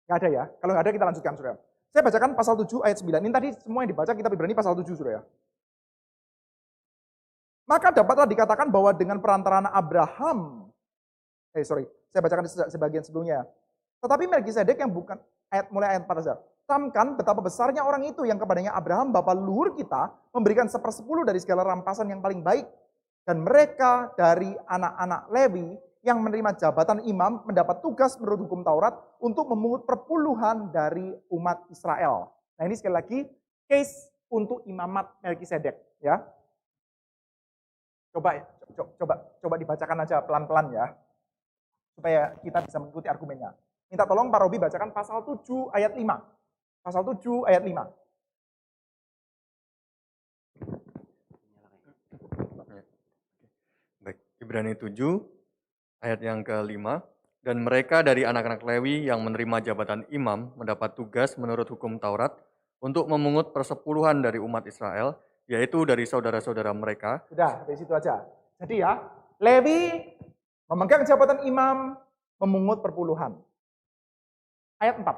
[SPEAKER 1] Nggak ada ya? Kalau nggak ada kita lanjutkan saudara. Saya bacakan pasal 7 ayat 9. Ini tadi semua yang dibaca kitab Ibrani pasal 7 saudara ya. Maka dapatlah dikatakan bahwa dengan perantaraan Abraham, saya bacakan sebagian sebelumnya. Tetapi Melkisedek yang bukan, mulai ayat 4 saja. Camkan betapa besarnya orang itu yang kepadanya Abraham, bapa leluhur kita, memberikan 1/10 dari segala rampasan yang paling baik. Dan mereka dari anak-anak Lewi yang menerima jabatan imam mendapat tugas menurut hukum Taurat untuk memungut perpuluhan dari umat Israel. Nah ini sekali lagi case untuk imamat Melkisedek ya. Coba dibacakan aja pelan-pelan ya. Supaya kita bisa mengikuti argumennya. Minta tolong Pak Robi bacakan pasal 7 ayat 5. Pasal 7 ayat 5.
[SPEAKER 2] Baik, Ibrani 7 ayat yang ke-5. Dan mereka dari anak-anak Lewi yang menerima jabatan imam mendapat tugas menurut hukum Taurat untuk memungut persepuluhan dari umat Israel, yaitu dari saudara-saudara mereka.
[SPEAKER 1] Sudah, dari situ aja. Jadi ya, Lewi memegang jabatan imam, memungut perpuluhan. Ayat 4.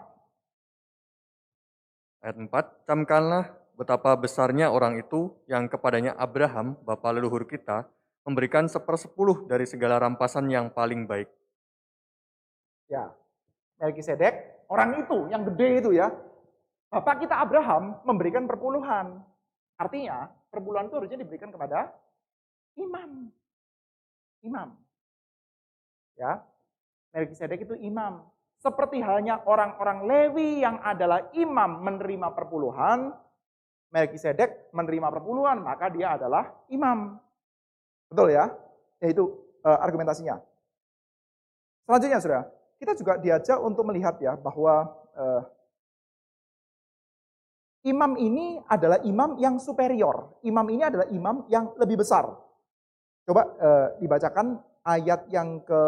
[SPEAKER 2] Ayat 4, camkanlah betapa besarnya orang itu yang kepadanya Abraham, bapa leluhur kita, memberikan 1/10 dari segala rampasan yang paling baik.
[SPEAKER 1] Ya, Melkisedek, orang itu, yang gede itu ya. Bapak kita Abraham memberikan perpuluhan. Artinya, perpuluhan itu harusnya diberikan kepada imam. Imam. Ya, Melkisedek itu imam. Seperti halnya orang-orang Lewi yang adalah imam menerima perpuluhan, Melkisedek menerima perpuluhan, maka dia adalah imam. Betul ya? Yaitu argumentasinya. Selanjutnya, saudara, kita juga diajak untuk melihat ya bahwa imam ini adalah imam yang superior. Imam ini adalah imam yang lebih besar. Coba dibacakan ayat yang ke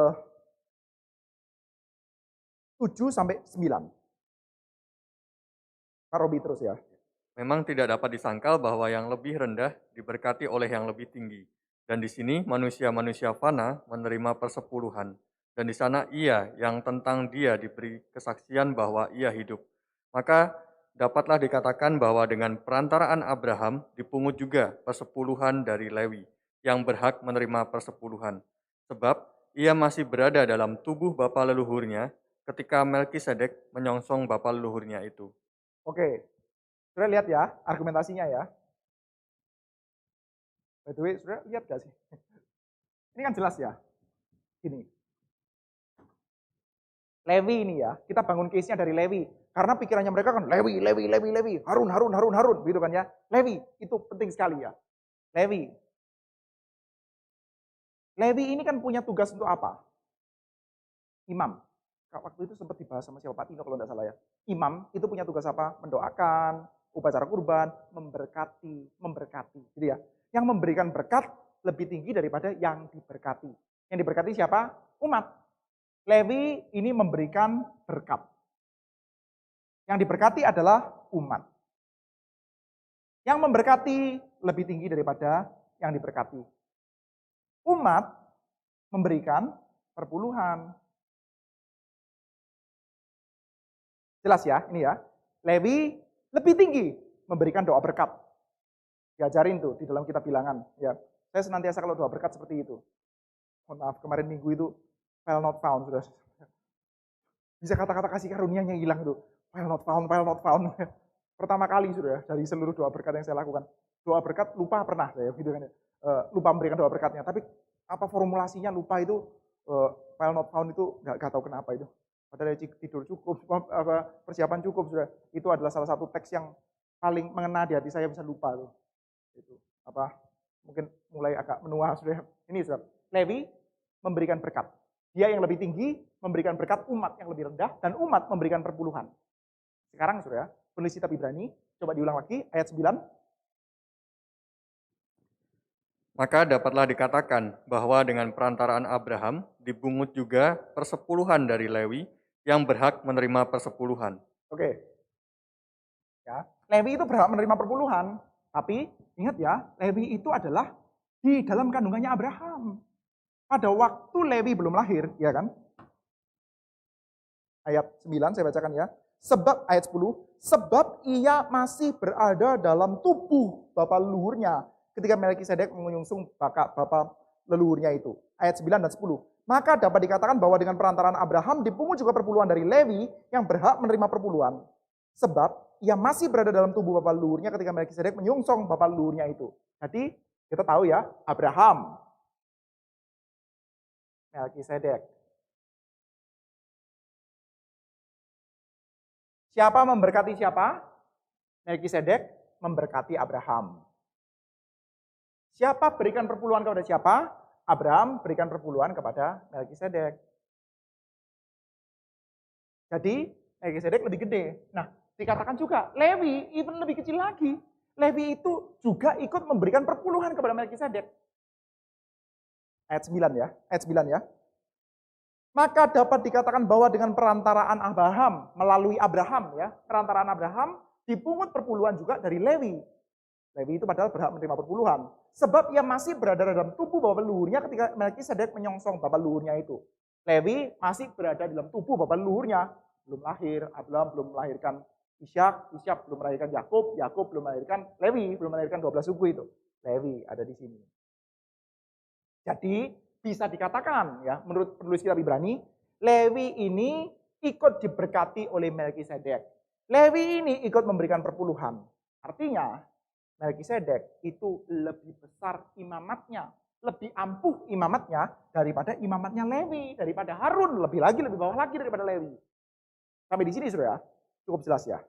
[SPEAKER 1] 7 sampai 9. Pak Robi terus ya.
[SPEAKER 2] Memang tidak dapat disangkal bahwa yang lebih rendah diberkati oleh yang lebih tinggi. Dan di sini manusia-manusia fana menerima persepuluhan. Dan di sana ia yang tentang dia diberi kesaksian bahwa ia hidup. Maka dapatlah dikatakan bahwa dengan perantaraan Abraham dipungut juga persepuluhan dari Lewi yang berhak menerima persepuluhan. Sebab ia masih berada dalam tubuh bapa leluhurnya ketika Melkisedek menyongsong bapa leluhurnya itu.
[SPEAKER 1] Oke, sudah lihat ya argumentasinya ya. By the way, sudah lihat gak sih? Ini kan jelas ya. Gini. Lewi ini ya, kita bangun case-nya dari Lewi. Karena pikirannya mereka kan Lewi, Harun, gitu kan ya. Lewi, itu penting sekali ya. Lewi. Lewi ini kan punya tugas untuk apa? Imam. Waktu itu sempat dibahas sama siapa, Pak Tino kalau tidak salah ya. Imam itu punya tugas apa? Mendoakan, upacara kurban, memberkati. Gitu ya. Yang memberikan berkat lebih tinggi daripada yang diberkati. Yang diberkati siapa? Umat. Lewi ini memberikan berkat. Yang diberkati adalah umat. Yang memberkati lebih tinggi daripada yang diberkati. Umat memberikan perpuluhan. Jelas ya, ini ya. Lewi lebih tinggi memberikan doa berkat. Diajarin tuh di dalam kitab bilangan. Ya, saya senantiasa kalau doa berkat seperti itu. Mohon maaf, kemarin minggu itu file not found, sudah. Bisa kata-kata kasih karunia-nya hilang itu. File not found, file not found. Pertama kali sudah dari seluruh doa berkat yang saya lakukan. Doa berkat lupa pernah saya gitu kan ya. Lupa memberikan doa berkatnya, tapi apa formulasinya lupa itu, file not found itu nggak tahu kenapa itu. Padahal tidur cukup, persiapan cukup sudah. Itu adalah salah satu teks yang paling mengena di hati saya, bisa lupa tuh. Itu apa? Mungkin mulai agak menua sudah. Ini sudah. Lewi memberikan berkat. Dia yang lebih tinggi memberikan berkat umat yang lebih rendah, dan umat memberikan perpuluhan. Sekarang sudah, penulis kitab Ibrani, coba diulang lagi ayat 9.
[SPEAKER 2] Maka dapatlah dikatakan bahwa dengan perantaraan Abraham dibungut juga persepuluhan dari Lewi yang berhak menerima persepuluhan.
[SPEAKER 1] Oke. Ya, Lewi itu berhak menerima perpuluhan, tapi ingat ya, Lewi itu adalah di dalam kandungannya Abraham. Pada waktu Lewi belum lahir, ya kan? Ayat 9 saya bacakan ya. Sebab ayat 10, sebab ia masih berada dalam tubuh bapa leluhurnya ketika Melkisedek mengunjung bapa leluhurnya itu. Ayat 9 dan 10. Maka dapat dikatakan bahwa dengan perantaraan Abraham dipungut juga perpuluhan dari Lewi yang berhak menerima perpuluhan. Sebab ia masih berada dalam tubuh bapa leluhurnya ketika Melkisedek menyongsong bapa leluhurnya itu. Jadi kita tahu ya, Abraham, Melkisedek. Siapa memberkati siapa? Melkisedek memberkati Abraham. Siapa berikan perpuluhan kepada siapa? Abraham berikan perpuluhan kepada Melkisedek. Jadi Melkisedek lebih gede. Nah, dikatakan juga Lewi even lebih kecil lagi. Lewi itu juga ikut memberikan perpuluhan kepada Melkisedek. Ayat 9 ya, ayat 9 ya. Maka dapat dikatakan bahwa dengan perantaraan Abraham, melalui Abraham ya, perantaraan Abraham dipungut perpuluhan juga dari Lewi. Lewi itu padahal berhak menerima perpuluhan. Sebab ia masih berada dalam tubuh bapa leluhurnya ketika Melkisedek menyongsong bapa leluhurnya itu. Lewi masih berada dalam tubuh bapa leluhurnya. Belum lahir, Abraham belum melahirkan Ishak, Ishak belum melahirkan Yakub, Yakub belum melahirkan Lewi, belum melahirkan 12 suku itu. Lewi ada di sini. Jadi bisa dikatakan ya, menurut penulis kitab Ibrani, Lewi ini ikut diberkati oleh Melkisedek. Lewi ini ikut memberikan perpuluhan. Artinya Melkisedek itu lebih besar imamatnya, lebih ampuh imamatnya daripada imamatnya Lewi, daripada Harun, lebih bawah lagi daripada Lewi. Sampai di sini sudah cukup jelas ya.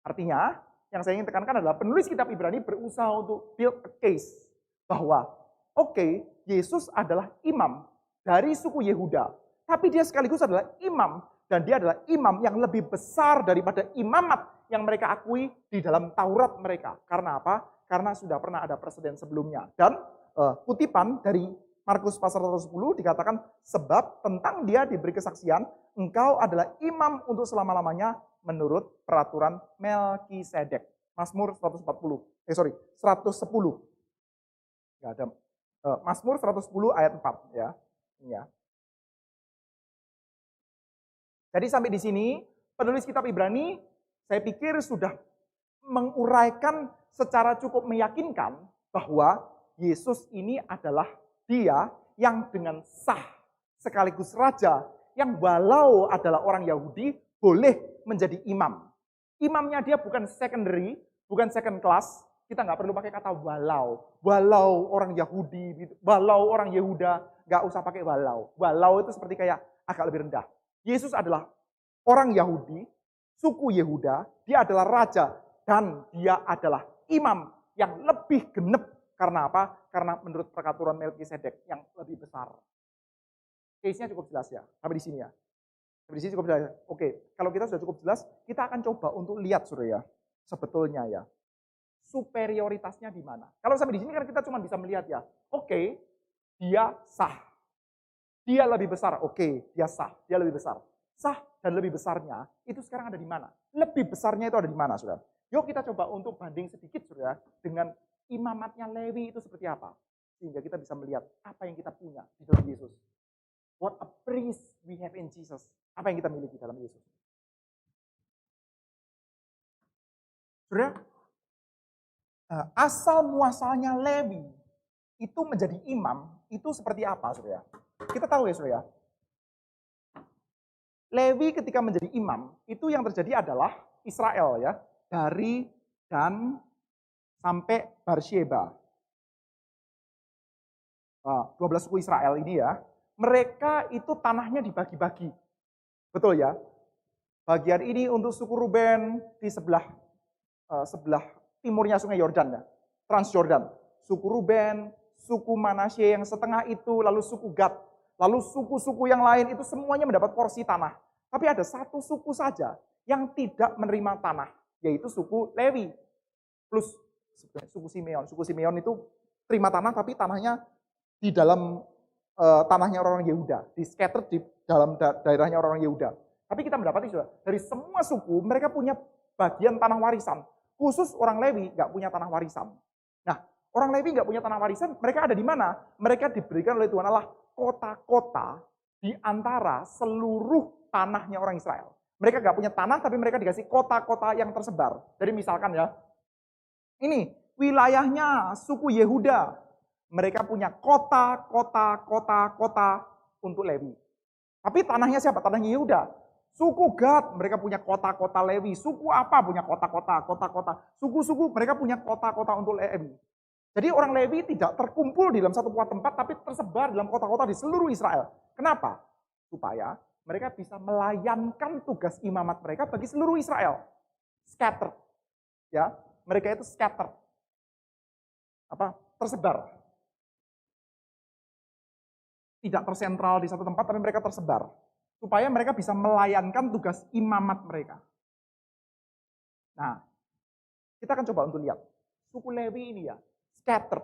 [SPEAKER 1] Artinya yang saya ingin tekankan adalah penulis kitab Ibrani berusaha untuk build a case bahwa oke, Yesus adalah imam dari suku Yehuda, tapi dia sekaligus adalah imam, dan dia adalah imam yang lebih besar daripada imamat yang mereka akui di dalam Taurat mereka. Karena apa? Karena sudah pernah ada presiden sebelumnya. Dan kutipan dari Markus pasal 10 dikatakan, sebab tentang dia diberi kesaksian, engkau adalah imam untuk selama-lamanya menurut peraturan Melkisedek. Mazmur 110. Enggak ada. Mazmur 110 ayat 4 ya. Ini ya. Jadi sampai di sini penulis kitab Ibrani saya pikir sudah menguraikan secara cukup meyakinkan bahwa Yesus ini adalah dia yang dengan sah sekaligus raja yang walau adalah orang Yahudi boleh menjadi imam. Imamnya dia bukan secondary, bukan second class. Kita nggak perlu pakai kata walau. Walau orang Yahudi, walau orang Yehuda, nggak usah pakai walau. Walau itu seperti kayak agak lebih rendah. Yesus adalah orang Yahudi, suku Yehuda, dia adalah raja, dan dia adalah imam yang lebih genep. Karena apa? Karena menurut peraturan Melkisedek yang lebih besar. Case-nya cukup jelas ya, sampai di sini ya. Sampai di sini cukup jelas. Oke, kalau kita sudah cukup jelas, kita akan coba untuk lihat saudara ya, sebetulnya ya, superioritasnya di mana. Kalau sampai di sini kan kita cuma bisa melihat ya, oke, dia sah. Dia lebih besar, oke, dia sah, dia lebih besar. Sah dan lebih besarnya itu sekarang ada di mana? Lebih besarnya itu ada di mana, saudara? Yuk kita coba untuk banding sedikit, saudara, dengan imamatnya Lewi itu seperti apa. Sehingga kita bisa melihat apa yang kita punya di dalam Yesus. What a priest we have in Jesus. Apa yang kita miliki dalam Yesus. Saudara, asal muasalnya Lewi itu menjadi imam, itu seperti apa, saudara? Kita tahu ya, saudara. Lewi ketika menjadi imam, itu yang terjadi adalah Israel ya, dari Dan sampai Beersheba. 12 suku Israel ini ya, mereka itu tanahnya dibagi-bagi. Betul ya? Bagian ini untuk suku Ruben di sebelah timurnya Sungai Yordan ya, Transjordan. Suku Ruben, suku Manasye yang setengah itu, lalu suku Gad, lalu suku-suku yang lain itu semuanya mendapat porsi tanah. Tapi ada satu suku saja yang tidak menerima tanah, yaitu suku Lewi. Plus suku Simeon. Suku Simeon itu terima tanah, tapi tanahnya di dalam tanahnya orang Yehuda, di scattered di dalam daerahnya orang Yehuda. Tapi kita mendapati sudah dari semua suku mereka punya bagian tanah warisan. Khusus orang Lewi nggak punya tanah warisan. Nah, orang Lewi nggak punya tanah warisan, mereka ada di mana? Mereka diberikan oleh Tuhan Allah kota-kota di antara seluruh tanahnya orang Israel. Mereka nggak punya tanah, tapi mereka dikasih kota-kota yang tersebar. Jadi misalkan ya, ini wilayahnya suku Yehuda. Mereka punya kota untuk Lewi. Tapi tanahnya siapa? Tanahnya Yehuda. Suku Gad, mereka punya kota-kota Lewi. Suku apa punya kota-kota. Suku-suku mereka punya kota-kota untuk Lewi. Jadi orang Lewi tidak terkumpul di dalam satu tempat, tapi tersebar dalam kota-kota di seluruh Israel. Kenapa? Supaya mereka bisa melayankan tugas imamat mereka bagi seluruh Israel. Scatter. Ya, mereka itu scatter. Tersebar. Tidak tersentral di satu tempat, tapi mereka tersebar. Supaya mereka bisa melayankan tugas imamat mereka. Nah, kita akan coba untuk lihat. Suku Lewi ini ya, scattered.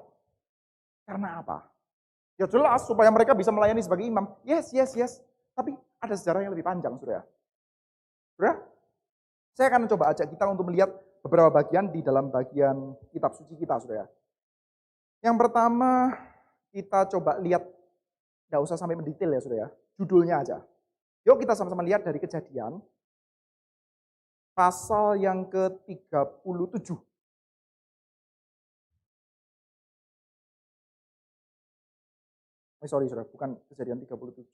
[SPEAKER 1] Karena apa? Ya jelas, supaya mereka bisa melayani sebagai imam. Yes. Tapi ada sejarah yang lebih panjang, saudara. Saudara, saya akan coba ajak kita untuk melihat beberapa bagian di dalam bagian kitab suci kita, saudara. Yang pertama, kita coba lihat. Nggak usah sampai mendetail ya, saudara. Judulnya aja. Yuk kita sama-sama lihat dari Kejadian. Pasal yang ke-37. Sorry, saudara. Bukan Kejadian 37.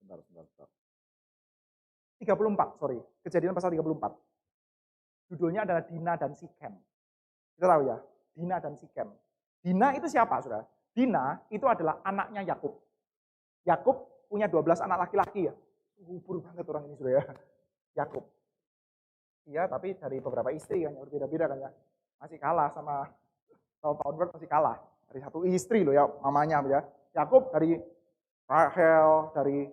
[SPEAKER 1] Sebentar. 34, sorry. Kejadian pasal 34. Judulnya adalah Dina dan Sikem. Kita tahu ya, Dina dan Sikem. Dina itu siapa, saudara? Dina itu adalah anaknya Yakub. Yakub punya 12 anak laki-laki ya. Subur banget orang ini, saudara. Yakub. Iya, tapi dari beberapa istri kan, berbeda-beda kan ya. Masih kalah sama tahun Word masih kalah. Dari satu istri loh ya, mamanya ya. Yakub dari Rachel, dari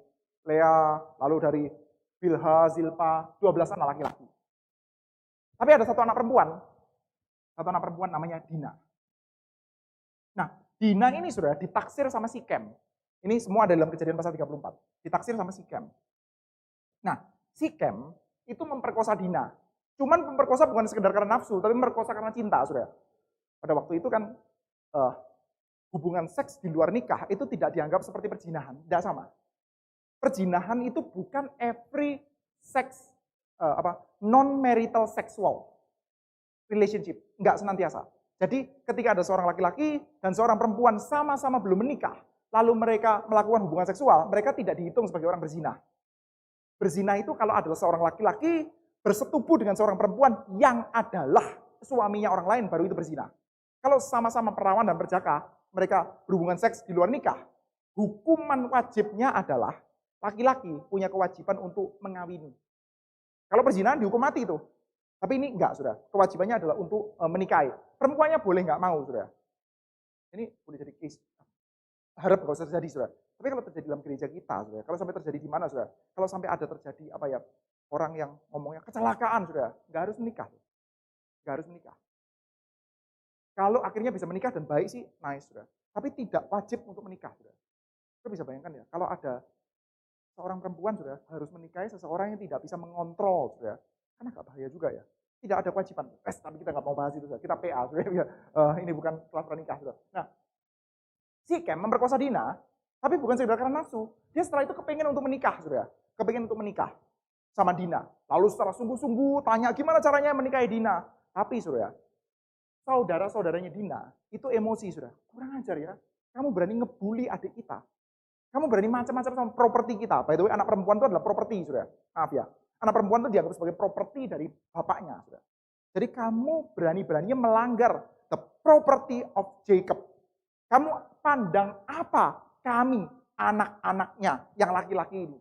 [SPEAKER 1] Lea, lalu dari Bilha, Zilpa, 12 anak laki-laki. Tapi ada satu anak perempuan namanya Dina. Nah, Dina ini sudah ditaksir sama Sikem. Ini semua ada dalam Kejadian pasal 34. Ditaksir sama Sikem. Nah, Sikem itu memperkosa Dina. Cuman memperkosa bukan sekedar karena nafsu, tapi memperkosa karena cinta, saudara. Pada waktu itu kan hubungan seks di luar nikah itu tidak dianggap seperti perzinahan, tidak sama. Perzinahan itu bukan every sex non-marital sexual relationship, enggak senantiasa. Jadi ketika ada seorang laki-laki dan seorang perempuan sama-sama belum menikah, lalu mereka melakukan hubungan seksual, mereka tidak dihitung sebagai orang berzina. Berzina itu kalau adalah seorang laki-laki bersetubuh dengan seorang perempuan yang adalah suaminya orang lain, baru itu berzina. Kalau sama-sama perawan dan perjaka, mereka berhubungan seks di luar nikah, hukuman wajibnya adalah laki-laki punya kewajiban untuk mengawini. Kalau perzinahan dihukum mati itu. Tapi ini enggak, saudara. Kewajibannya adalah untuk menikahi. Perempuannya boleh enggak mau, saudara. Ini boleh jadi case. Harap enggak usah terjadi, saudara. Tapi kalau terjadi dalam gereja kita, saudara, kalau sampai terjadi di mana, saudara? Kalau sampai ada terjadi orang yang ngomongnya kecelakaan, saudara, enggak harus menikah. Enggak harus menikah. Kalau akhirnya bisa menikah dan baik sih, nice, saudara. Tapi tidak wajib untuk menikah, saudara. Kita bisa bayangkan ya, kalau ada seorang perempuan, saudara, harus menikahi seseorang yang tidak bisa mengontrol, saudara. Kan agak bahaya juga ya. Tidak ada kewajiban. Tapi kita nggak mau bahas itu, saudara. Kita PA, saudara. Ini bukan kelas pernikah, saudara. Nah, Sikem memperkosa Dina, Tapi bukan sekedar karena nafsu. Dia setelah itu kepengen untuk menikah, saudara. Kepengen untuk menikah sama Dina. Lalu setelah sungguh-sungguh tanya gimana caranya menikahi Dina. Tapi saudara, saudara-saudaranya Dina itu emosi, saudara. Kurang ajar ya. Kamu berani ngebully adik kita. Kamu berani macam-macam sama properti kita. By the way, anak perempuan itu adalah properti, saudara. Maaf ya. Anak perempuan itu dianggap sebagai properti dari bapaknya, saudara. Jadi kamu berani-beraninya melanggar the property of Jacob. Kamu pandang apa kami, anak-anaknya yang laki-laki ini?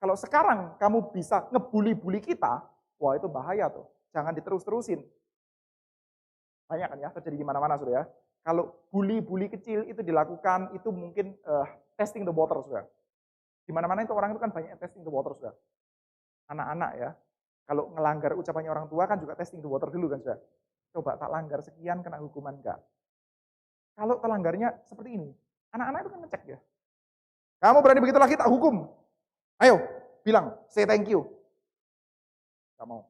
[SPEAKER 1] Kalau sekarang kamu bisa ngebully-bully kita, wah itu bahaya tuh. Jangan diterus-terusin. Banyak kan ya, terjadi di mana-mana, saudara. Kalau bully-bully kecil itu dilakukan, itu mungkin testing the water, saudara. Di mana-mana itu orang itu kan banyak testing the water, saudara. Anak-anak ya, kalau ngelanggar ucapannya orang tua kan juga testing the water dulu kan, saudara. Coba tak langgar sekian, kena hukuman enggak? Kalau telanggarnya seperti ini, anak-anak itu kan ngecek ya. Kamu berani begitu lagi tak hukum. Ayo, bilang, say thank you. Gak mau.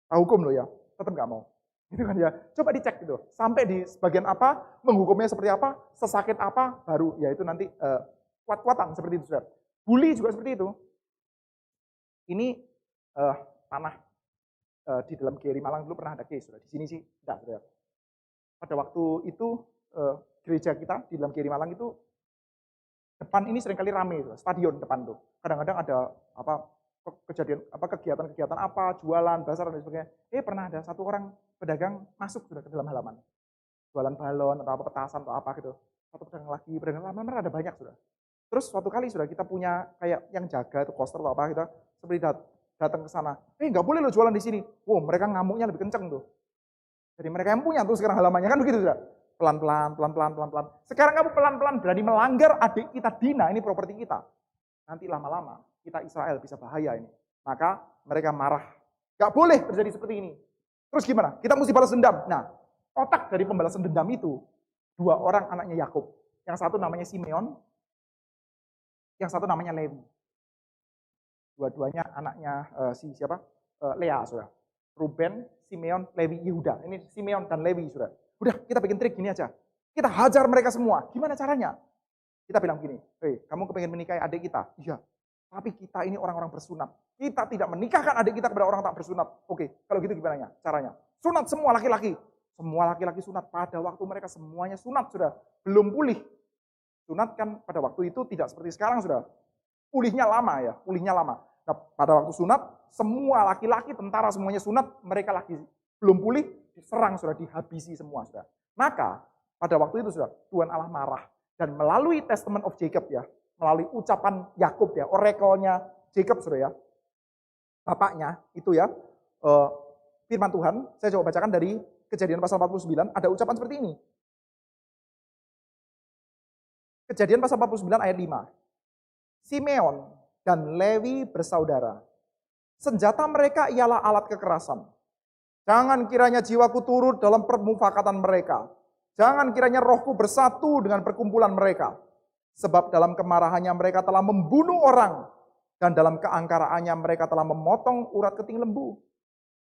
[SPEAKER 1] Tak hukum loh ya, tetap gak mau. Gitu kan ya. Coba dicek gitu. Sampai di sebagian apa, menghukumnya seperti apa, sesakit apa, baru ya itu nanti kuat-kuatan seperti itu, saudara. Bully juga seperti itu. Ini tanah di dalam GRI Malang dulu pernah ada case, saudara. Di sini sih enggak, saudara. Pada waktu itu gereja kita di dalam GRI Malang itu depan ini seringkali rame, stadion depan tuh. Kadang-kadang ada kegiatan-kegiatan apa, jualan, bazar dan sebagainya. Pernah ada satu orang pedagang masuk sudah ke dalam halaman. Jualan balon atau apa, petasan atau apa gitu. Satu pedagang lama ada banyak sudah. Terus suatu kali sudah kita punya kayak yang jaga itu poster atau apa gitu, seperti datang ke sana. Nggak boleh lo jualan di sini. Wow, mereka ngamuknya lebih kenceng tuh. Jadi mereka yang punya tuh sekarang halamannya kan begitu sudah. Pelan-pelan. Sekarang kamu pelan-pelan berani melanggar adik kita Dina, ini properti kita. Nanti lama-lama kita Israel bisa bahaya ini. Maka mereka marah. Gak boleh terjadi seperti ini. Terus gimana? Kita mesti balas dendam. Nah, otak dari pembalasan dendam itu, dua orang anaknya Yakub. Yang satu namanya Simeon, yang satu namanya Lewi. Dua-duanya anaknya Lea, saudara. Ruben, Simeon, Lewi, Yehuda. Ini Simeon dan Lewi, saudara. Udah, kita bikin trik gini aja. Kita hajar mereka semua. Gimana caranya? Kita bilang gini, kamu kepengen menikahi adik kita? Iya. Tapi kita ini orang-orang bersunat. Kita tidak menikahkan adik kita kepada orang tak bersunat. Oke, kalau gitu gimana caranya? Sunat semua laki-laki. Semua laki-laki sunat. Pada waktu mereka semuanya sunat, sudah belum pulih. Sunat kan pada waktu itu tidak seperti sekarang, sudah. Pulihnya lama ya, pulihnya lama. Nah, pada waktu sunat, semua laki-laki, tentara semuanya sunat, mereka lagi belum pulih, diserang, sudah dihabisi semua, sudah. Maka, pada waktu itu sudah, Tuhan Allah marah. Dan melalui Testament of Jacob ya, melalui ucapan Yakub ya, oracle-nya Jacob, sudah ya, bapaknya itu ya, firman Tuhan, saya coba bacakan dari Kejadian pasal 49, ada ucapan seperti ini. Kejadian pasal 49 ayat 5. Simeon dan Lewi bersaudara. Senjata mereka ialah alat kekerasan. Jangan kiranya jiwaku turut dalam permufakatan mereka. Jangan kiranya rohku bersatu dengan perkumpulan mereka. Sebab dalam kemarahannya mereka telah membunuh orang. Dan dalam keangkaraannya mereka telah memotong urat keting lembu.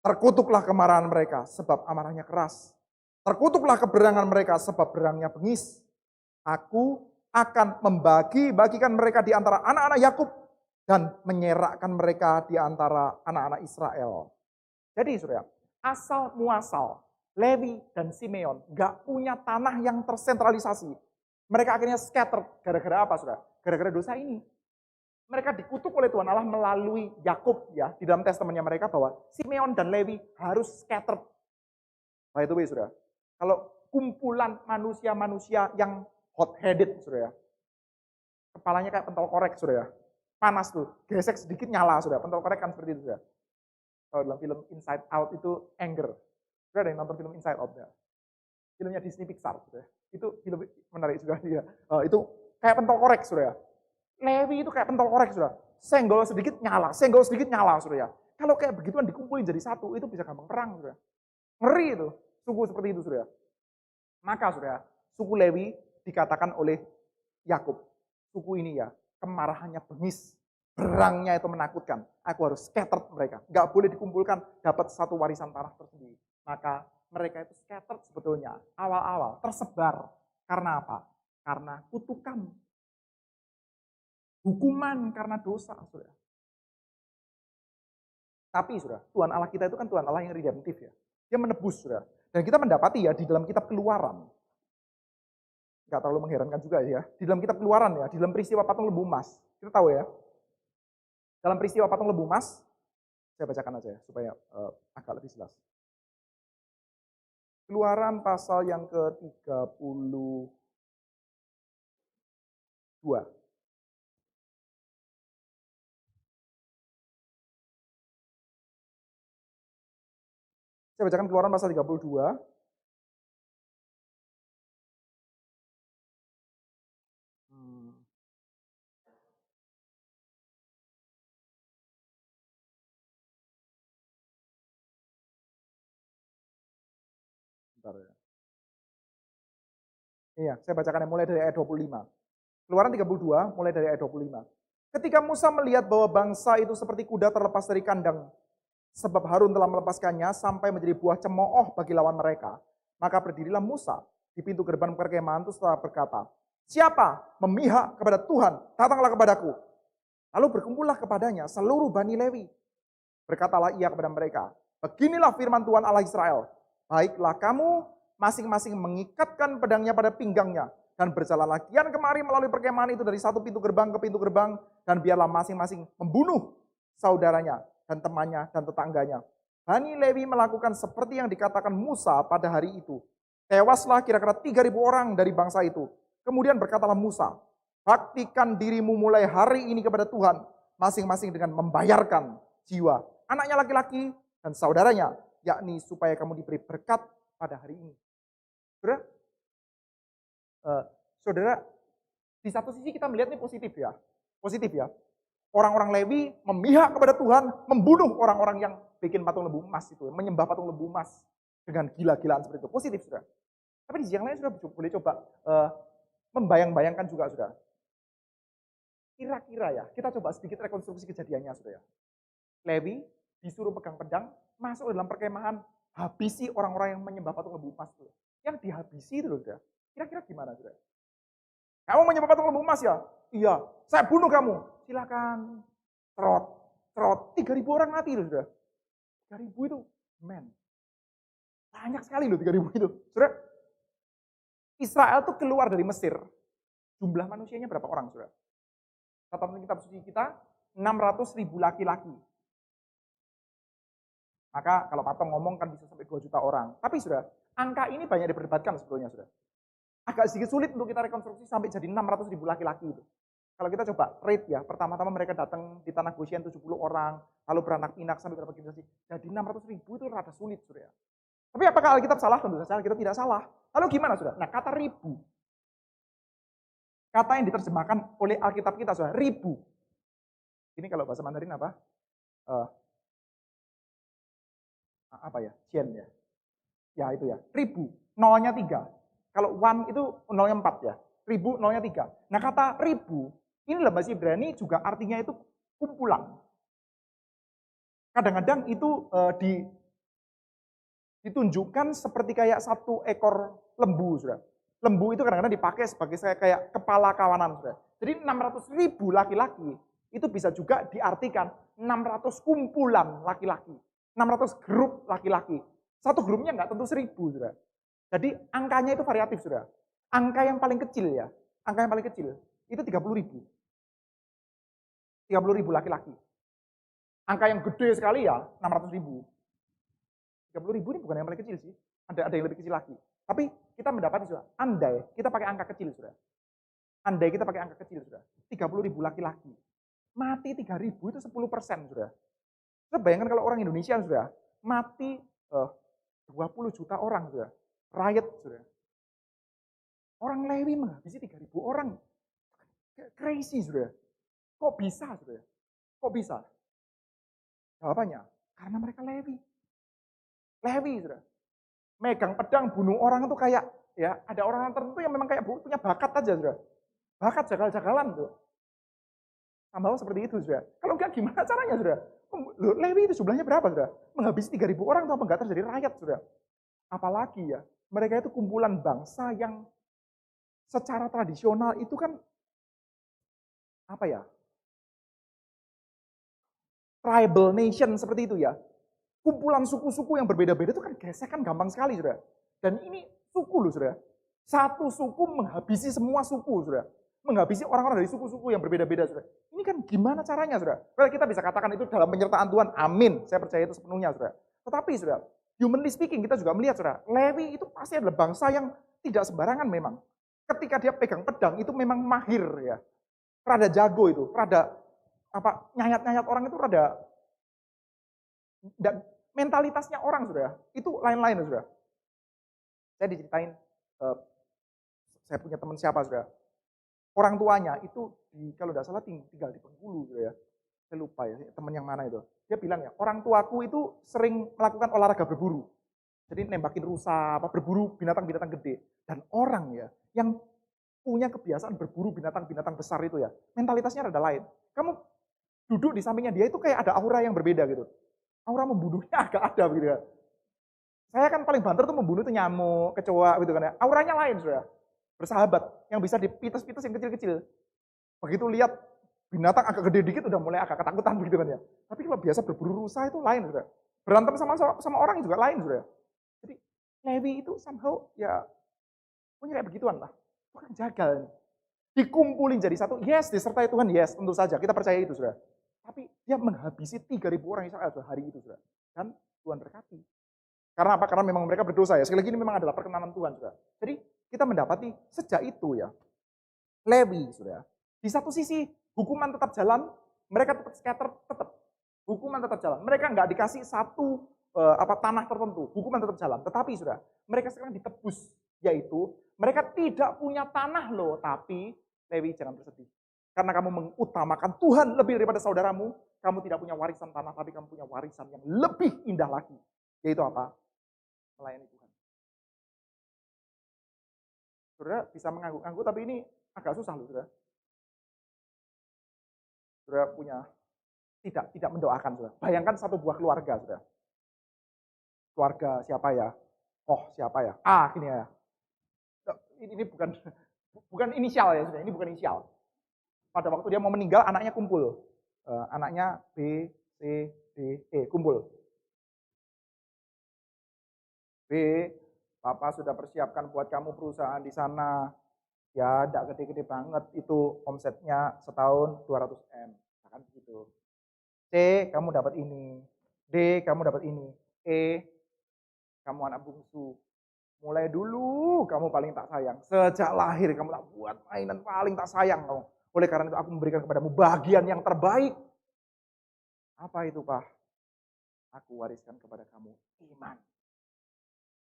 [SPEAKER 1] Terkutuklah kemarahan mereka sebab amarahnya keras. Terkutuklah keberangan mereka sebab berangnya bengis. Aku akan membagi-bagikan mereka di antara anak-anak Yakub dan menyerakkan mereka di antara anak-anak Israel. Jadi saudara, asal muasal Lewi dan Simeon gak punya tanah yang tersentralisasi. Mereka akhirnya scatter gara-gara apa saudara? Gara-gara dosa ini. Mereka dikutuk oleh Tuhan Allah melalui Yakub ya, di dalam testamentnya mereka bahwa Simeon dan Lewi harus scattered. By the way saudara, kalau kumpulan manusia-manusia yang hot-headed, saudara. Kepalanya kayak pentol korek, saudara. Panas tuh, gesek sedikit nyala, saudara. Pentol korek kan seperti itu, saudara. Kalau dalam film Inside Out itu anger. Saudara ada yang nonton film Inside Out? Ya? Filmnya Disney Pixar, saudara. Itu film menarik juga. Ya. Itu kayak pentol korek, saudara. Lewi itu kayak pentol korek, saudara. Senggol sedikit nyala, saudara. Kalau kayak begituan dikumpulin jadi satu, itu bisa gampang perang, saudara. Ngeri itu, suku seperti itu, saudara. Maka, saudara, suku Lewi dikatakan oleh Yakub, suku ini ya, kemarahannya bengis, berangnya itu menakutkan. Aku harus scattered mereka, gak boleh dikumpulkan, dapat satu warisan tanah tersendiri. Maka mereka itu scattered sebetulnya, awal-awal tersebar. Karena apa? Karena kutukan. hukuman karena dosa, saudara. Tapi saudara, Tuhan Allah kita itu kan Tuhan Allah yang redemptif ya. Dia menebus saudara. Dan kita mendapati ya di dalam kitab Keluaran. Nggak terlalu mengherankan juga ya. Di dalam kitab Keluaran ya, di dalam peristiwa patung lembu emas. Kita tahu ya. Dalam peristiwa patung lembu emas, saya bacakan aja ya supaya agak lebih jelas. Keluaran pasal yang ke-32. Saya bacakan Keluaran pasal 32. Bentar ya. Iya, saya bacakan yang mulai dari ayat 25. Keluaran 32, mulai dari ayat 25. Ketika Musa melihat bahwa bangsa itu seperti kuda terlepas dari kandang, sebab Harun telah melepaskannya sampai menjadi buah cemooh bagi lawan mereka, maka berdirilah Musa di pintu gerbang perkemahan itu setelah berkata, siapa memihak kepada Tuhan, datanglah kepadaku. Lalu berkumpullah kepadanya seluruh Bani Lewi. Berkatalah ia kepada mereka, beginilah firman Tuhan Allah Israel, baiklah kamu masing-masing mengikatkan pedangnya pada pinggangnya, dan berjalanlah kian kemari melalui perkemahan itu dari satu pintu gerbang ke pintu gerbang, dan biarlah masing-masing membunuh saudaranya dan temannya dan tetangganya. Bani Lewi melakukan seperti yang dikatakan Musa pada hari itu. Tewaslah kira-kira 3.000 orang dari bangsa itu. Kemudian berkatalah Musa, baktikan dirimu mulai hari ini kepada Tuhan, masing-masing dengan membayarkan jiwa anaknya laki-laki dan saudaranya, yakni supaya kamu diberi berkat pada hari ini. Saudara, di satu sisi kita melihat ini positif ya. Positif ya. Orang-orang Lewi memihak kepada Tuhan, membunuh orang-orang yang bikin patung lembu emas itu, menyembah patung lembu emas dengan gila-gilaan seperti itu. Positif, saudara. Tapi di sisi yang lain sudah boleh coba membayang-bayangkan juga, saudara. Kira-kira ya, kita coba sedikit rekonstruksi kejadiannya, saudara. Lewi disuruh pegang pedang, masuk dalam perkemahan, habisi orang-orang yang menyembah patung lembu emas itu. Yang dihabisi itu, saudara. Kira-kira gimana, saudara? Kamu menyembah patung lembu emas ya? Iya, saya bunuh kamu. Silakan. Trot. 3.000 orang mati loh, saudara. 3.000 itu, men. Banyak sekali loh 3.000 itu. Saudara, Israel tuh keluar dari Mesir. Jumlah manusianya berapa orang, saudara? Catatan kitab suci kita, 600.000 laki-laki. Maka kalau patung ngomong kan bisa sampai 2 juta orang. Tapi saudara, angka ini banyak diperdebatkan sebetulnya, saudara. Agak sedikit sulit untuk kita rekonstruksi sampai jadi 600.000 laki-laki itu. Kalau kita coba rate ya, pertama-tama mereka datang di tanah Goshen 70 orang, lalu beranak pinak sampai berapa generasi. Jadi 600.000 itu rada sulit, saudara. Tapi apakah Alkitab salah? Tentu saja Alkitab tidak salah. Lalu gimana, saudara? Nah, kata ribu. Kata yang diterjemahkan oleh Alkitab kita, saudara, ribu. Ini kalau bahasa Mandarin apa? Apa ya? Jen ya. Ya itu ya. Ribu. Nolnya 3. Kalau one itu nolnya 4 ya. Ribu nolnya 3. Nah kata ribu, ini dalam bahasa Ibrani juga artinya itu kumpulan. Kadang-kadang itu ditunjukkan seperti kayak satu ekor lembu, saudara. Lembu itu kadang-kadang dipakai sebagai kayak kepala kawanan, saudara. Jadi 600.000 laki-laki itu bisa juga diartikan 600 kumpulan laki-laki. 600 grup laki-laki. Satu grupnya nggak tentu 1.000, saudara. Jadi angkanya itu variatif, saudara. Angka yang paling kecil ya, angka yang paling kecil itu 30.000. 30.000 laki-laki. Angka yang gede sekali ya 600.000. 30.000 ini bukan yang paling kecil sih. Ada yang lebih kecil lagi. Tapi kita mendapati, saudara, andai kita pakai angka kecil, saudara. Andai kita pakai angka kecil, saudara. 30.000 laki-laki. Mati 3.000 itu 10%, saudara. Kita bayangkan kalau orang Indonesia, saudara, mati 20 juta orang, saudara. Riot, saudara. Orang Lewi menghabisi 3.000 orang. Crazy, saudara. Kok bisa, saudara? Kok bisa? Jawabannya, karena mereka Lewi. Lewi, saudara. Megang pedang bunuh orang itu kayak, ya ada orang tertentu yang memang kayak punya bakat aja, saudara. Bakat jagal-jagalan tuh. Tambah seperti itu, saudara. Kalau enggak gimana caranya, saudara? Lewi itu jumlahnya berapa, saudara? Menghabisi 3.000 orang itu apa enggak terjadi rakyat, saudara? Apalagi ya, mereka itu kumpulan bangsa yang secara tradisional itu kan apa ya, tribal nation seperti itu ya. Kumpulan suku-suku yang berbeda-beda itu kan gesekan gampang sekali, saudara. Dan ini suku loh, saudara. Satu suku menghabisi semua suku, saudara. Menghabisi orang-orang dari suku-suku yang berbeda-beda, saudara. Ini kan gimana caranya, saudara? Well, kita bisa katakan itu dalam penyertaan Tuhan, amin. Saya percaya itu sepenuhnya, saudara. Tetapi, saudara, humanly speaking, kita juga melihat, saudara, Lewi itu pasti adalah bangsa yang tidak sembarangan memang. Ketika dia pegang pedang, itu memang mahir, ya. Rada jago itu, rada nyayat-nyayat orang itu rada mentalitasnya orang, saudara, itu lain-lain, saudara. Saya diceritain, saya punya teman siapa, saudara. Orang tuanya itu kalau tidak salah tinggal di Bengkulu, saudara. Saya lupa ya, teman yang mana itu. Dia bilang ya, orang tuaku itu sering melakukan olahraga berburu. Jadi nembakin rusa, berburu binatang-binatang gede. Dan orang ya, yang punya kebiasaan berburu binatang-binatang besar itu ya, mentalitasnya rada lain. Kamu duduk di sampingnya dia itu kayak ada aura yang berbeda gitu. Aura membunuhnya agak ada begitu ya. Saya kan paling banter tuh membunuh tuh nyamuk, kecoa gitu kan ya. Auranya lain, saudara. Bersahabat, yang bisa dipites-pites yang kecil-kecil. Begitu lihat binatang agak gede dikit udah mulai agak ketakutan begitu kan ya. Tapi kalau biasa berburu rusa itu lain, saudara. Berantem sama orang juga lain, saudara. Jadi Lewi itu somehow ya punya kayak begituan lah. Bukan jagal. Dikumpulin jadi satu, yes, disertai Tuhan, yes, tentu saja. Kita percaya itu, saudara. Tapi dia menghabisi 3.000 orang Israel hari itu, saudara. Dan Tuhan berkati. Karena apa? Karena memang mereka berdosa ya. Sekali lagi ini memang adalah perkenanan Tuhan, saudara. Jadi kita mendapati sejak itu ya, Lewi, saudara. Di satu sisi hukuman tetap jalan, mereka tetap scatter, tetap hukuman tetap jalan. Mereka nggak dikasih satu tanah tertentu, hukuman tetap jalan. Tetapi saudara, mereka sekarang ditebus, yaitu mereka tidak punya tanah loh. Tapi Lewi jangan bersedih, karena kamu mengutamakan Tuhan lebih daripada saudaramu. Kamu tidak punya warisan tanah, tapi kamu punya warisan yang lebih indah lagi, yaitu apa? Melayani Tuhan. Saudara bisa mengangguk-angguk, tapi ini agak susah loh, saudara. Saudara punya tidak mendoakan, saudara. Bayangkan satu buah keluarga, saudara. Keluarga siapa ya? Siapa ya? Gini ya. Ini bukan inisial ya, saudara. Ini bukan inisial. Pada waktu dia mau meninggal, anaknya kumpul. Anaknya B, C, D, E, kumpul. B, Papa sudah persiapkan buat kamu perusahaan di sana. Ya, tidak gede-gede banget. Itu omsetnya setahun 200M. Kan begitu. C, kamu dapat ini. D, kamu dapat ini. E, kamu anak bungsu. Mulai dulu kamu paling tak sayang. Sejak lahir kamu tak buat mainan paling tak sayang kamu. Oleh karena itu aku memberikan kepadamu bagian yang terbaik. Apa itu, Pak? Aku wariskan kepada kamu iman.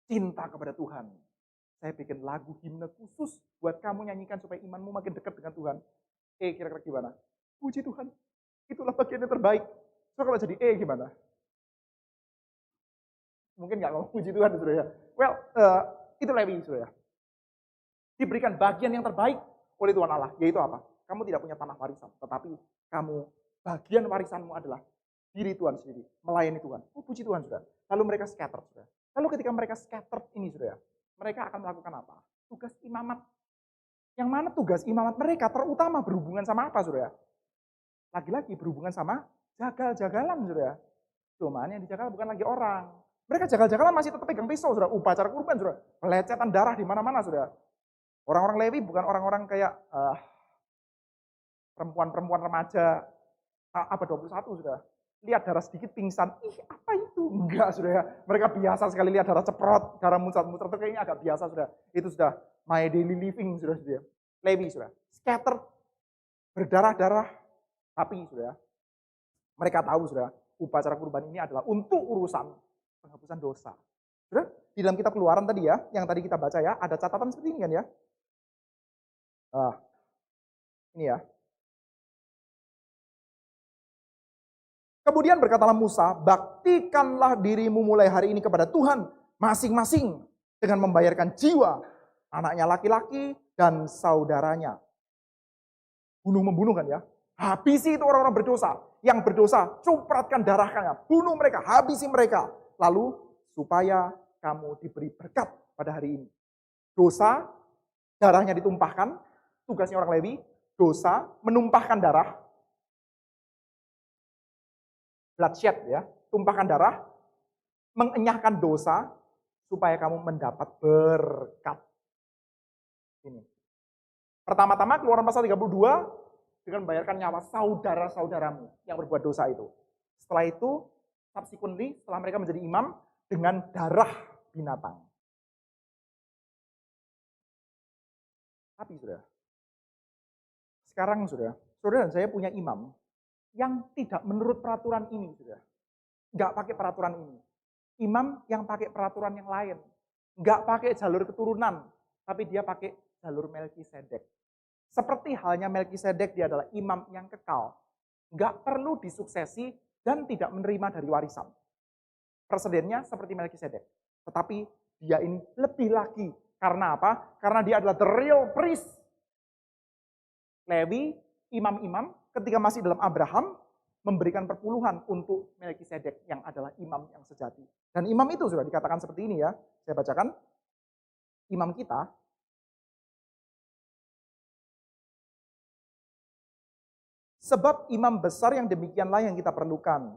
[SPEAKER 1] Cinta kepada Tuhan. Saya bikin lagu himne khusus buat kamu nyanyikan supaya imanmu makin dekat dengan Tuhan. Kira-kira gimana? Puji Tuhan. Itulah bagian yang terbaik. So kalau jadi gimana? Mungkin nggak mau puji Tuhan, saudara ya. Well, itu Lewi, saudara. Diberikan bagian yang terbaik oleh Tuhan Allah, yaitu apa? Kamu tidak punya tanah warisan, tetapi kamu bagian warisanmu adalah diri Tuhan sendiri, melayani Tuhan. Puji Tuhan, saudara. Lalu mereka scatter, saudara. Lalu ketika mereka scatter ini, saudara, mereka akan melakukan apa? Tugas imamat. Yang mana tugas imamat mereka terutama berhubungan sama apa, saudara? Lagi-lagi berhubungan sama jagal-jagalan, saudara. Cuman yang dijagal bukan lagi orang. Mereka jagal-jagalan masih tetap pegang pisau, saudara. Upacara kurban, saudara. Pelecetan darah di mana-mana, saudara. Orang-orang Lewi bukan orang-orang kayak perempuan-perempuan remaja abad 21, saudara. Lihat darah sedikit pingsan. Apa itu? Enggak, saudara. Mereka biasa sekali lihat darah ceprot, darah muncrat-muncrat itu kayaknya agak biasa, saudara. Itu sudah my daily living, saudara. Lewi, saudara. Scatter, berdarah-darah. Tapi, saudara, mereka tahu, saudara, upacara kurban ini adalah untuk urusan penghapusan dosa. Saudara, di dalam kitab Keluaran tadi ya, yang tadi kita baca ya, ada catatan seperti ini kan ya. Ini ya. Kemudian berkatalah Musa, baktikanlah dirimu mulai hari ini kepada Tuhan masing-masing dengan membayarkan jiwa anaknya laki-laki dan saudaranya. Bunuh-membunuh kan ya. Habisi itu orang-orang berdosa. Yang berdosa, cupratkan darahnya. Bunuh mereka, habisi mereka. Lalu supaya kamu diberi berkat pada hari ini. Dosa, darahnya ditumpahkan, tugasnya orang Lewi. dosa, menumpahkan darah, bloodshed ya, tumpahkan darah, mengenyahkan dosa, supaya kamu mendapat berkat. Ini. Pertama-tama Keluaran pasal 32, dengan membayarkan nyawa saudara-saudaramu yang berbuat dosa itu. Setelah itu, subsequently, setelah mereka menjadi imam, dengan darah binatang. Tapi sekarang saudara dan saya punya imam yang tidak menurut peraturan ini, nggak pakai peraturan ini. Imam yang pakai peraturan yang lain, nggak pakai jalur keturunan, tapi dia pakai jalur Melkisedek. Seperti halnya Melkisedek, dia adalah imam yang kekal, nggak perlu disuksesi dan tidak menerima dari warisan. Presidennya seperti Melkisedek, tetapi dia ini lebih lagi. Karena apa? Karena dia adalah the real priest. Lewi, imam-imam, ketika masih dalam Abraham, memberikan perpuluhan untuk Melkisedek yang adalah imam yang sejati. Dan imam itu sudah dikatakan seperti ini ya. Saya bacakan. Imam kita sebab imam besar yang demikianlah yang kita perlukan,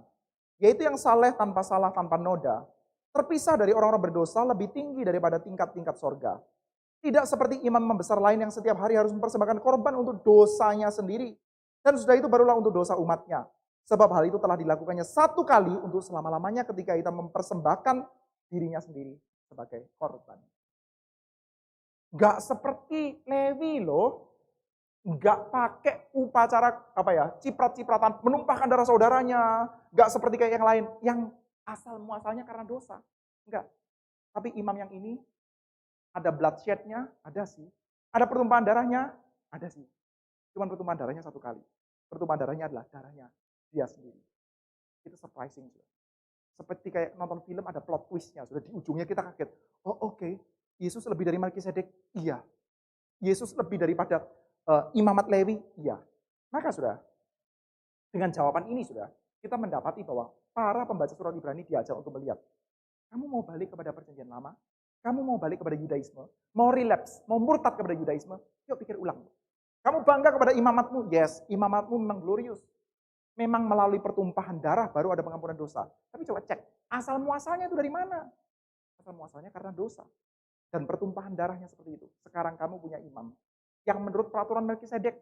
[SPEAKER 1] yaitu yang saleh tanpa salah tanpa noda, terpisah dari orang-orang berdosa, lebih tinggi daripada tingkat-tingkat sorga. Tidak seperti imam besar lain yang setiap hari harus mempersembahkan korban untuk dosanya sendiri. Dan sudah itu barulah untuk dosa umatnya. Sebab hal itu telah dilakukannya satu kali untuk selama-lamanya ketika kita mempersembahkan dirinya sendiri sebagai korban. Gak seperti Lewi loh. Gak pakai upacara ciprat-cipratan, menumpahkan darah saudaranya. Gak seperti kayak yang lain, yang asal muasalnya karena dosa. Enggak. Tapi imam yang ini ada bloodshed-nya, ada sih. Ada pertumpahan darahnya, ada sih. Cuman pertumpahan darahnya satu kali. Pertumpahan darahnya adalah darahnya dia sendiri. Itu surprising. Seperti kayak nonton film ada plot twist-nya. Sudah di ujungnya kita kaget. Oh oke. Yesus lebih dari Melkisedek? Iya. Yesus lebih daripada imamat Lewi? Iya. Maka dengan jawaban ini kita mendapati bahwa para pembaca surat Ibrani diajak untuk melihat. Kamu mau balik kepada perjanjian lama? Kamu mau balik kepada Yudaisme? Mau relapse? Mau murtad kepada Yudaisme? Yuk pikir ulang. Kamu bangga kepada imamatmu? Yes, imamatmu memang glorious. Memang melalui pertumpahan darah baru ada pengampunan dosa. Tapi coba cek, asal muasalnya itu dari mana? Asal muasalnya karena dosa. Dan pertumpahan darahnya seperti itu. Sekarang kamu punya imam yang menurut peraturan Melkisedek,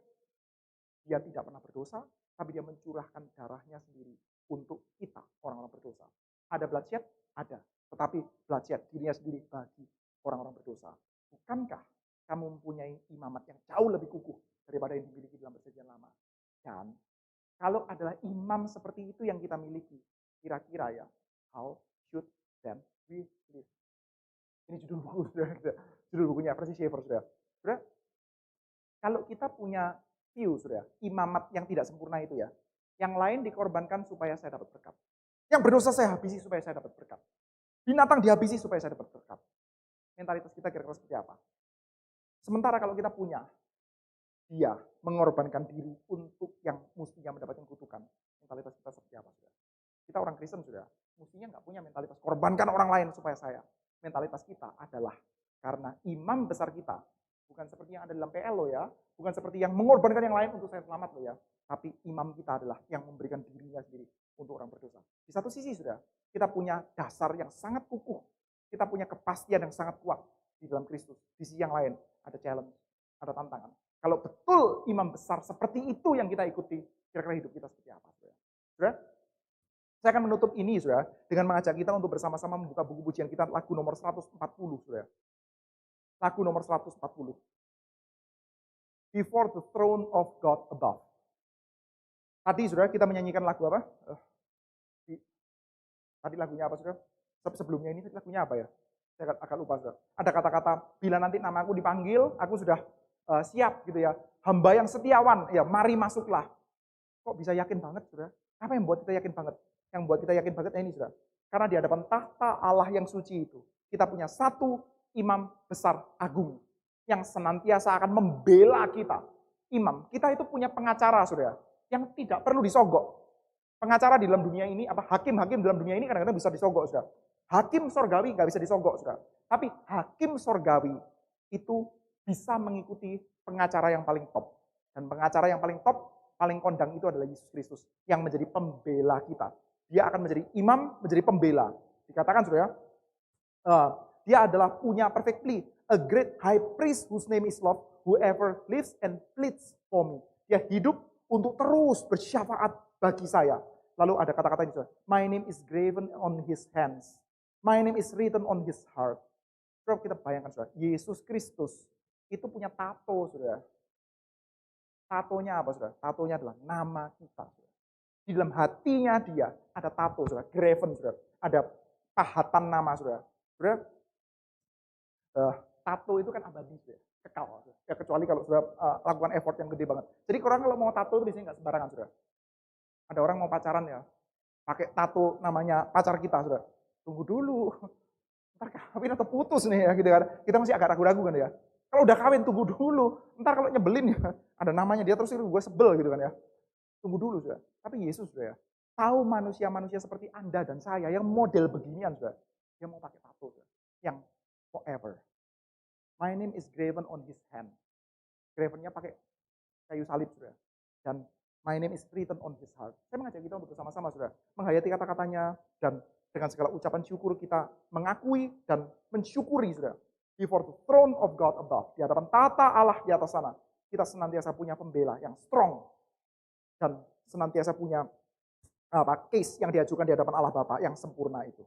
[SPEAKER 1] dia tidak pernah berdosa, tapi dia mencurahkan darahnya sendiri untuk kita, orang-orang berdosa. Ada bloodshed? Ada. Tetapi bloodshed dirinya sendiri bagi orang-orang berdosa. Bukankah kamu mempunyai imamat yang jauh lebih kukuh daripada yang dimiliki dalam perjanjian lama? Dan kalau adalah imam seperti itu yang kita miliki, kira-kira ya, how should then we live? Ini judul buku, judul bukunya Francis Schaeffer, Saudara, kalau kita punya view, imamat yang tidak sempurna itu ya, yang lain dikorbankan supaya saya dapat berkat. Yang berdosa saya habisi supaya saya dapat berkat. Binatang dihabisi supaya saya dapat berkat. Mentalitas kita kira-kira seperti apa? Sementara kalau kita punya, dia mengorbankan diri untuk yang mestinya mendapatkan kutukan. Mentalitas kita seperti apa? Kita orang Kristen mestinya nggak punya mentalitas korbankan orang lain supaya saya. Mentalitas kita adalah karena imam besar kita, bukan seperti yang ada dalam PL loh ya, bukan seperti yang mengorbankan yang lain untuk saya selamat loh ya, tapi imam kita adalah yang memberikan dirinya sendiri untuk orang berdosa. Di satu sisi kita punya dasar yang sangat kukuh, kita punya kepastian yang sangat kuat di dalam Kristus. Di sisi yang lain ada challenge, ada tantangan. Kalau betul imam besar seperti itu yang kita ikuti, kira-kira hidup kita seperti apa? Saya akan menutup ini dengan mengajak kita untuk bersama-sama membuka buku pujian kita, lagu nomor 140. Lagu nomor 140. Before the throne of God above. Tadi kita menyanyikan lagu apa? Tadi lagunya apa Sebelumnya ini lagunya apa ya? Saya agak lupa Ada kata-kata, bila nanti namaku dipanggil, aku sudah siap gitu ya. Hamba yang setiawan, ya mari masuklah. Kok bisa yakin banget Apa yang membuat kita yakin banget? Yang membuat kita yakin banget ini Karena di hadapan tahta Allah yang suci itu, kita punya satu imam besar agung yang senantiasa akan membela kita. Imam, kita itu punya pengacara yang tidak perlu disogok. Pengacara di dalam dunia ini, hakim-hakim dalam dunia ini kadang-kadang bisa disogok. Hakim sorgawi nggak bisa disogok. Tapi hakim sorgawi itu bisa mengikuti pengacara yang paling top. Dan pengacara yang paling top, paling kondang itu adalah Yesus Kristus yang menjadi pembela kita. Dia akan menjadi imam, menjadi pembela. Dikatakan saudara, dia adalah punya perfectly a great high priest whose name is love, whoever lives and pleads for me. Dia hidup untuk terus bersyafaat bagi saya. Lalu ada kata-kata ini, my name is graven on his hands. My name is written on his heart. Saudara, kita bayangkan, saudara, Yesus Kristus itu punya tato, saudara. Tatonya apa, saudara? Tatonya adalah nama kita, saudara. Di dalam hatinya dia ada tato, saudara. Graven, saudara. Ada pahatan nama, saudara. Saudara, tato itu kan abadi, saudara. Kekal, saudara. Ya, kecuali kalau saudara lakukan effort yang gede banget. Jadi orang kalau mau tato itu biasanya nggak sembarangan, saudara. Ada orang mau pacaran ya, pakai tato namanya pacar kita, saudara. Tunggu dulu, ntar kawin atau putus nih ya, gitu kan. Kita masih agak ragu-ragu kan ya. Kalau udah kawin tunggu dulu, ntar kalau nyebelin ya, ada namanya dia terus itu gue sebel gitu kan ya. Tunggu dulu, saudara. Tapi Yesus, saudara, tahu manusia-manusia seperti Anda dan saya yang model beginian, saudara. Dia mau pakai tato, saudara, yang forever. My name is graven on his hand. Gravennya pakai kayu salib, saudara. Dan my name is written on his heart. Saya mengajak kita untuk bersama-sama, saudara, menghayati kata-katanya dan dengan segala ucapan syukur kita mengakui dan mensyukuri, saudara, before the throne of God above, di hadapan tata Allah di atas sana, kita senantiasa punya pembela yang strong dan senantiasa punya case yang diajukan di hadapan Allah Bapa yang sempurna itu.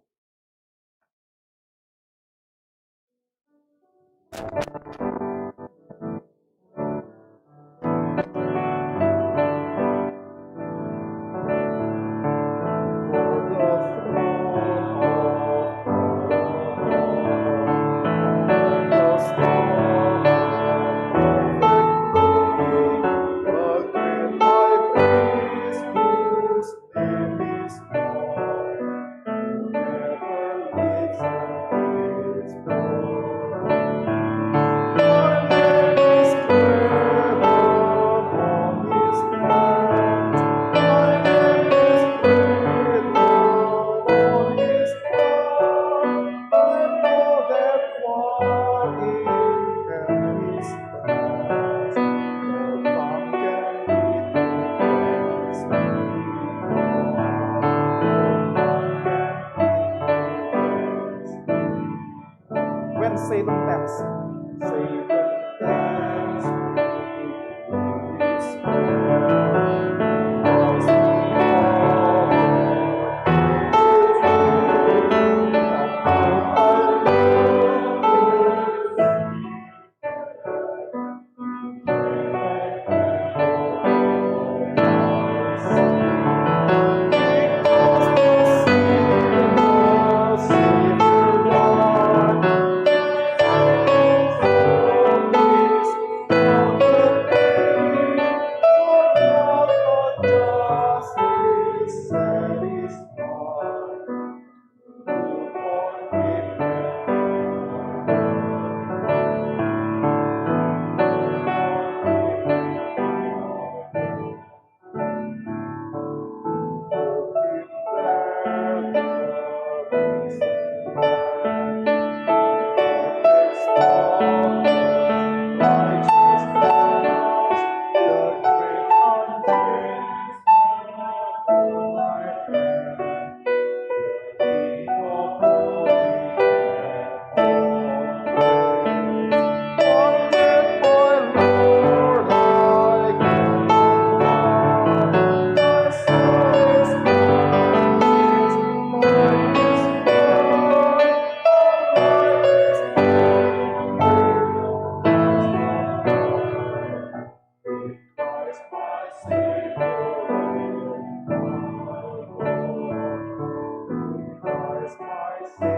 [SPEAKER 1] Satan tempts, Christ my Savior.